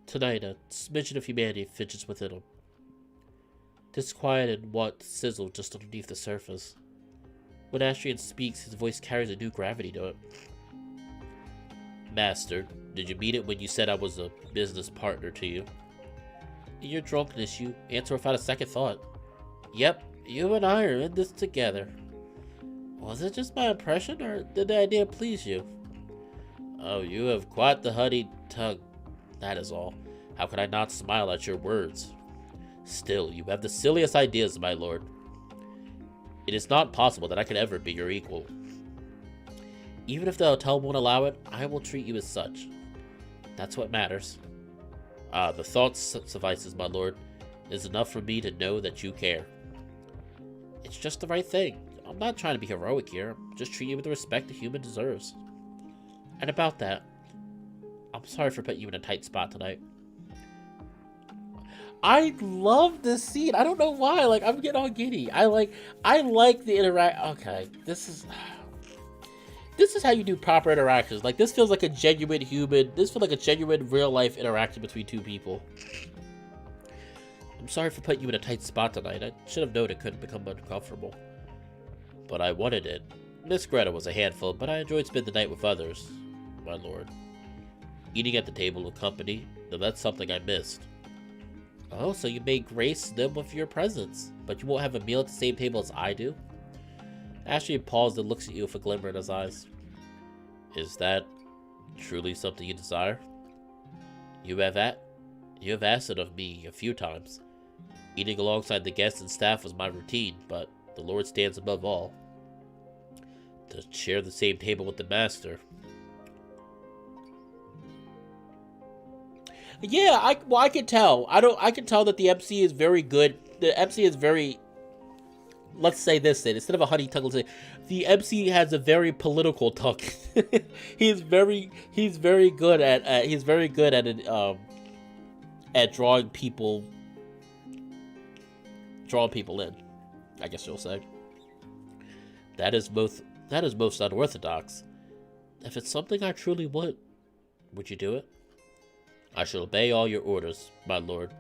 tonight a smidgen of humanity fidgets within him. Disquiet and want sizzle just underneath the surface. When Astrid speaks, his voice carries a new gravity to it. Master, did you mean it when you said I was a business partner to you? In your drunkenness, you answer without a second thought. Yep, you and I are in this together. Was it just my impression, or did the idea please you? Oh, you have quite the honeyed tongue. That is all. How could I not smile at your words? Still, you have the silliest ideas, my lord. It is not possible that I could ever be your equal. Even if the hotel won't allow it, I will treat you as such. That's what matters. Ah, the thought suffices, my lord. It is enough for me to know that you care. It's just the right thing. I'm not trying to be heroic here. I'm just treating you with the respect a human deserves. And about that, I'm sorry for putting you in a tight spot tonight. I love this scene. I don't know why. Like, I'm getting all giddy. I like the interact. Okay, this is how you do proper interactions. Like, this feels like a genuine human. This feels like a genuine real life interaction between two people. I'm sorry for putting you in a tight spot tonight. I should have known it couldn't become uncomfortable. But I wanted it. Miss Greta was a handful, but I enjoyed spending the night with others, my lord. Eating at the table with company, though that's something I missed. Oh, so you may grace them with your presence, but you won't have a meal at the same table as I do? Astrid paused and looks at you with a glimmer in his eyes. Is that truly something you desire? You have asked it of me a few times. Eating alongside the guests and staff was my routine, but the Lord stands above all. To share the same table with the Master. Yeah, I can tell. I can tell that the MC is very good. The MC is very, let's say this then, instead of a honey tongue, the MC has a very political tongue. he's very good at it, at drawing people in, I guess you'll say. That is most unorthodox. If it's something I truly want, would you do it? I shall obey all your orders, my lord.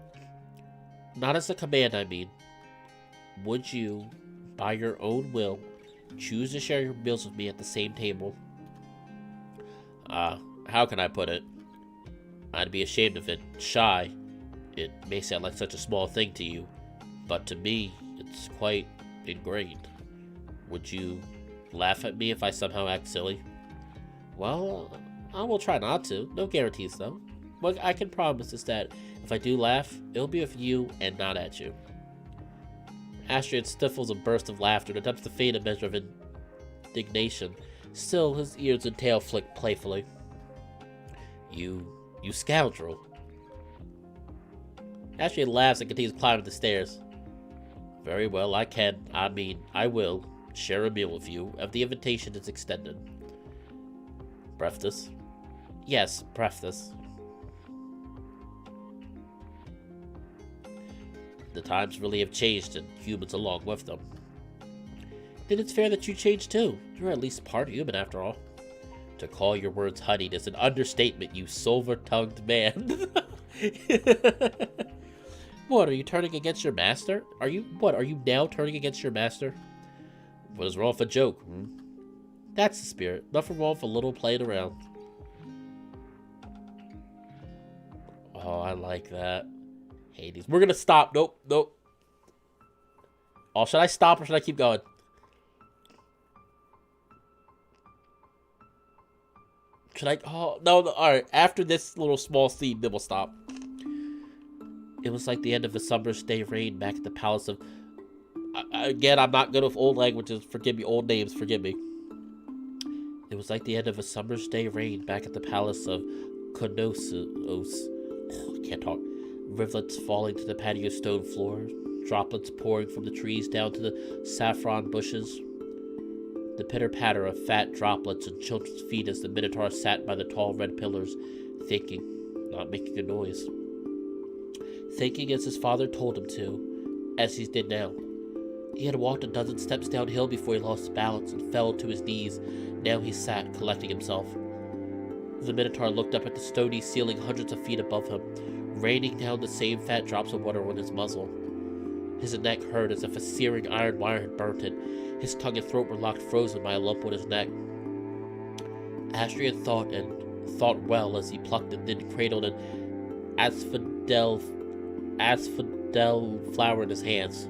Not as a command, I mean. Would you, by your own will, choose to share your meals with me at the same table? How can I put it? I'd be ashamed of it, shy. It may sound like such a small thing to you, but to me, it's quite ingrained. Would you laugh at me if I somehow act silly? Well, I will try not to. No guarantees, though. What I can promise is that if I do laugh, it'll be with you and not at you. Astrid stifles a burst of laughter and attempts to feign a measure of indignation. Still, his ears and tail flick playfully. You scoundrel. Astrid laughs and continues climbing the stairs. Very well, I will share a meal with you if the invitation is extended. Breakfast? Yes, breakfast. The times really have changed, and humans along with them. Then it's fair that you change too. You're at least part human after all. To call your words honeyed is an understatement, you silver-tongued man. What, are you turning against your master? Are you now turning against your master? What is wrong with a joke, That's the spirit. Nothing wrong with a little playing around. Oh, I like that. Hades. We're gonna stop. Nope. Oh, should I stop or should I keep going? Should I? Oh, no. Alright. After this little small scene, then we'll stop. It was like the end of a summer's day rain back at the palace of... Again, I'm not good with old languages. Forgive me. Old names. Forgive me. It was like the end of a summer's day rain back at the palace of Konosos. Can't talk. Rivulets falling to the patio stone floor, droplets pouring from the trees down to the saffron bushes. The pitter-patter of fat droplets and children's feet as the Minotaur sat by the tall red pillars, thinking, not making a noise. Thinking as his father told him to, as he did now. He had walked a dozen steps downhill before he lost balance and fell to his knees. Now he sat, collecting himself. The Minotaur looked up at the stony ceiling hundreds of feet above him, raining down the same fat drops of water on his muzzle. His neck hurt as if a searing iron wire had burnt it. His tongue and throat were locked frozen by a lump on his neck. Astrid thought and thought well as he plucked and then cradled an asphodel flower in his hands.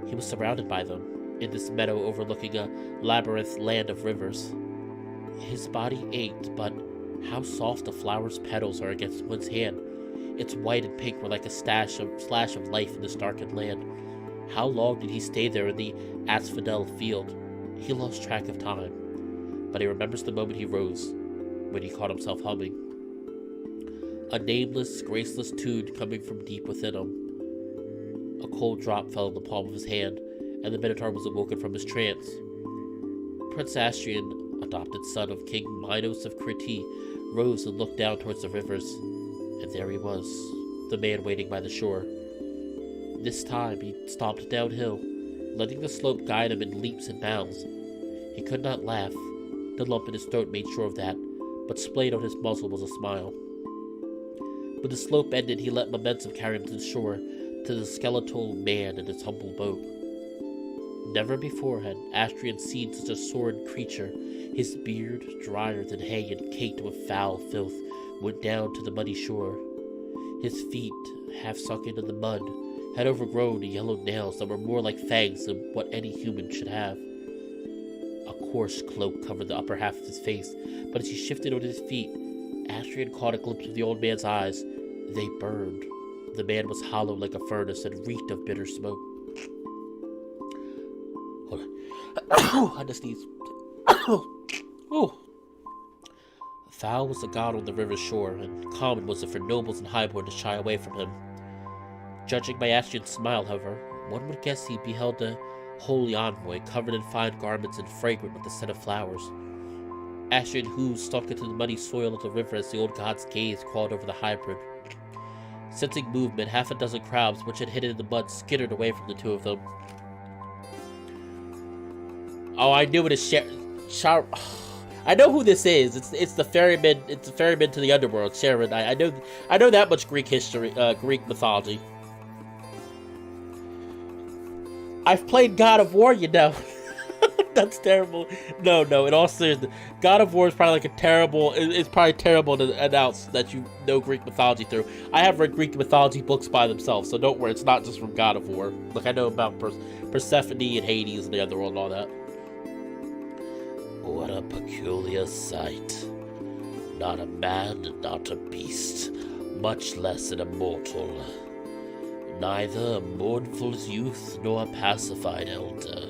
He was surrounded by them, in this meadow overlooking a labyrinth land of rivers. His body ached, but how soft a flower's petals are against one's hand. Its white and pink were like a slash of life in this darkened land. How long did he stay there in the asphodel field? He lost track of time, but he remembers the moment he rose, when he caught himself humming. A nameless, graceless tune coming from deep within him. A cold drop fell on the palm of his hand, and the Minotaur was awoken from his trance. Prince Astrid, adopted son of King Minoh of Crete, rose and looked down towards the rivers, and there he was, the man waiting by the shore. This time he stomped downhill, letting the slope guide him in leaps and bounds. He could not laugh. The lump in his throat made sure of that, but splayed on his muzzle was a smile. When the slope ended, he let momentum carry him to the shore, to the skeletal man in his humble boat. Never before had Astrid seen such a sordid creature. His beard, drier than hay and caked with foul filth, went down to the muddy shore. His feet, half sunk into the mud, had overgrown yellow nails that were more like fangs than what any human should have. A coarse cloak covered the upper half of his face, but as he shifted on his feet, Astrid caught a glimpse of the old man's eyes. They burned. The man was hollow like a furnace and reeked of bitter smoke. Hold on. I just sneeze. Foul was the god on the river's shore, and common was it for nobles and highborn to shy away from him. Judging by Astrid's smile, however, one would guess he beheld a holy envoy covered in fine garments and fragrant with the scent of flowers. Astrid hooves stuck into the muddy soil of the river as the old god's gaze crawled over the hybrid. Sensing movement, half a dozen crabs which had hidden in the mud skittered away from the two of them. Oh, I knew it is I know who this is. It's the ferryman. It's the ferryman to the underworld, Sharon. I know that much Greek history, Greek mythology. I've played God of War, you know. That's terrible. No. In all seriousness, God of War is probably like a terrible. It's probably terrible to announce that you know Greek mythology through. I have read Greek mythology books by themselves, so don't worry. It's not just from God of War. Like I know about Persephone and Hades and the underworld and all that. What a peculiar sight. Not a man, not a beast, much less an immortal. Neither a mournful youth nor a pacified elder.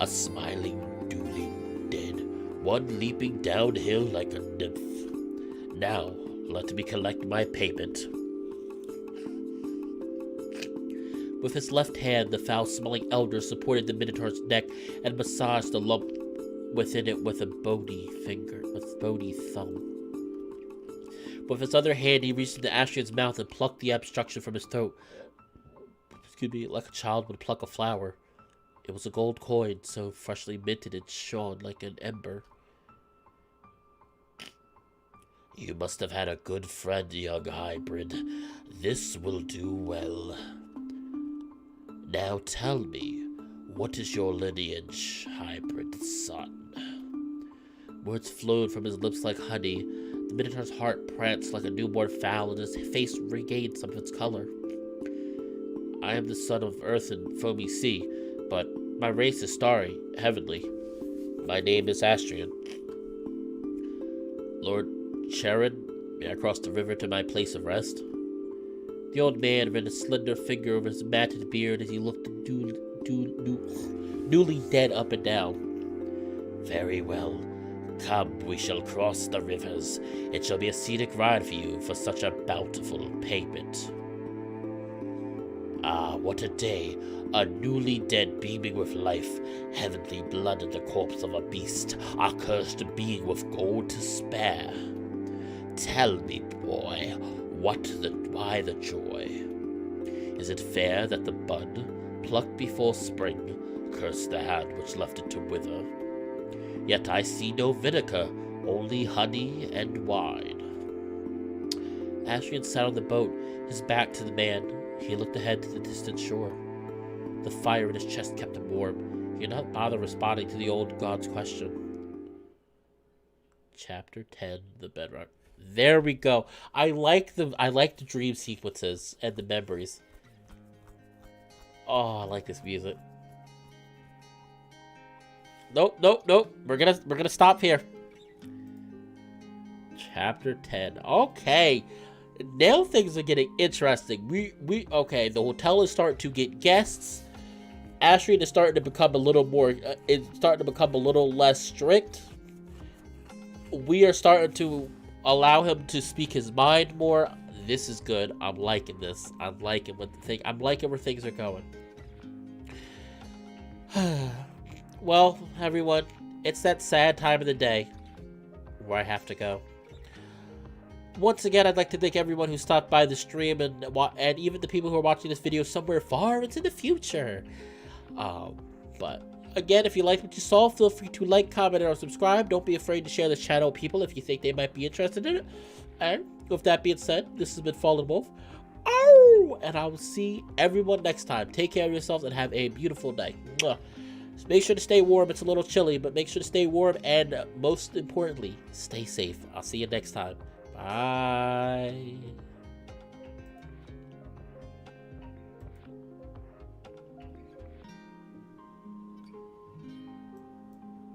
A smiling, dueling dead, one leaping downhill like a nymph. Now, let me collect my payment. With his left hand, the foul-smelling elder supported the Minotaur's neck and massaged the lump within it with a bony thumb. With his other hand, he reached into Astrid's mouth and plucked the obstruction from his throat. Excuse me, like a child would pluck a flower. It was a gold coin, so freshly minted it shone like an ember. You must have had a good friend, young hybrid. This will do well. Now tell me, what is your lineage, hybrid son? Words flowed from his lips like honey. The Minotaur's heart pranced like a newborn fowl, and his face regained some of its color. I am the son of earth and foamy sea, but my race is starry, heavenly. My name is Astrid. Lord Charon, may I cross the river to my place of rest? The old man ran a slender finger over his matted beard as he looked newly dead up and down. Very well. Come, we shall cross the rivers. It shall be a scenic ride for you for such a bountiful payment. Ah, what a day! A newly dead beaming with life, heavenly blood in the corpse of a beast, a cursed being with gold to spare. Tell me, boy, why the joy? Is it fair that the bud, plucked before spring, cursed the hand which left it to wither? Yet I see no vinegar, only honey and wine. Astrid sat on the boat, his back to the man. He looked ahead to the distant shore. The fire in his chest kept him warm. He did not bother responding to the old god's question. Chapter 10, The Bedrock. There we go. I like the dream sequences and the memories. Oh, I like this music. Nope. We're gonna stop here. Chapter 10. Okay. Now things are getting interesting. Okay, the hotel is starting to get guests. Astrid is starting to become a little more, it's starting to become a little less strict. We are starting to allow him to speak his mind more. This is good. I'm liking this. I'm liking where things are going. Well, everyone, it's that sad time of the day where I have to go. Once again, I'd like to thank everyone who stopped by the stream and even the people who are watching this video somewhere far into the future. But again, if you liked what you saw, feel free to like, comment, or subscribe. Don't be afraid to share this channel with people if you think they might be interested in it. And with that being said, this has been Fallenwolf. Oh, and I will see everyone next time. Take care of yourselves and have a beautiful day. Mwah. So make sure to stay warm. It's a little chilly, but make sure to stay warm and most importantly, stay safe. I'll see you next time. Bye.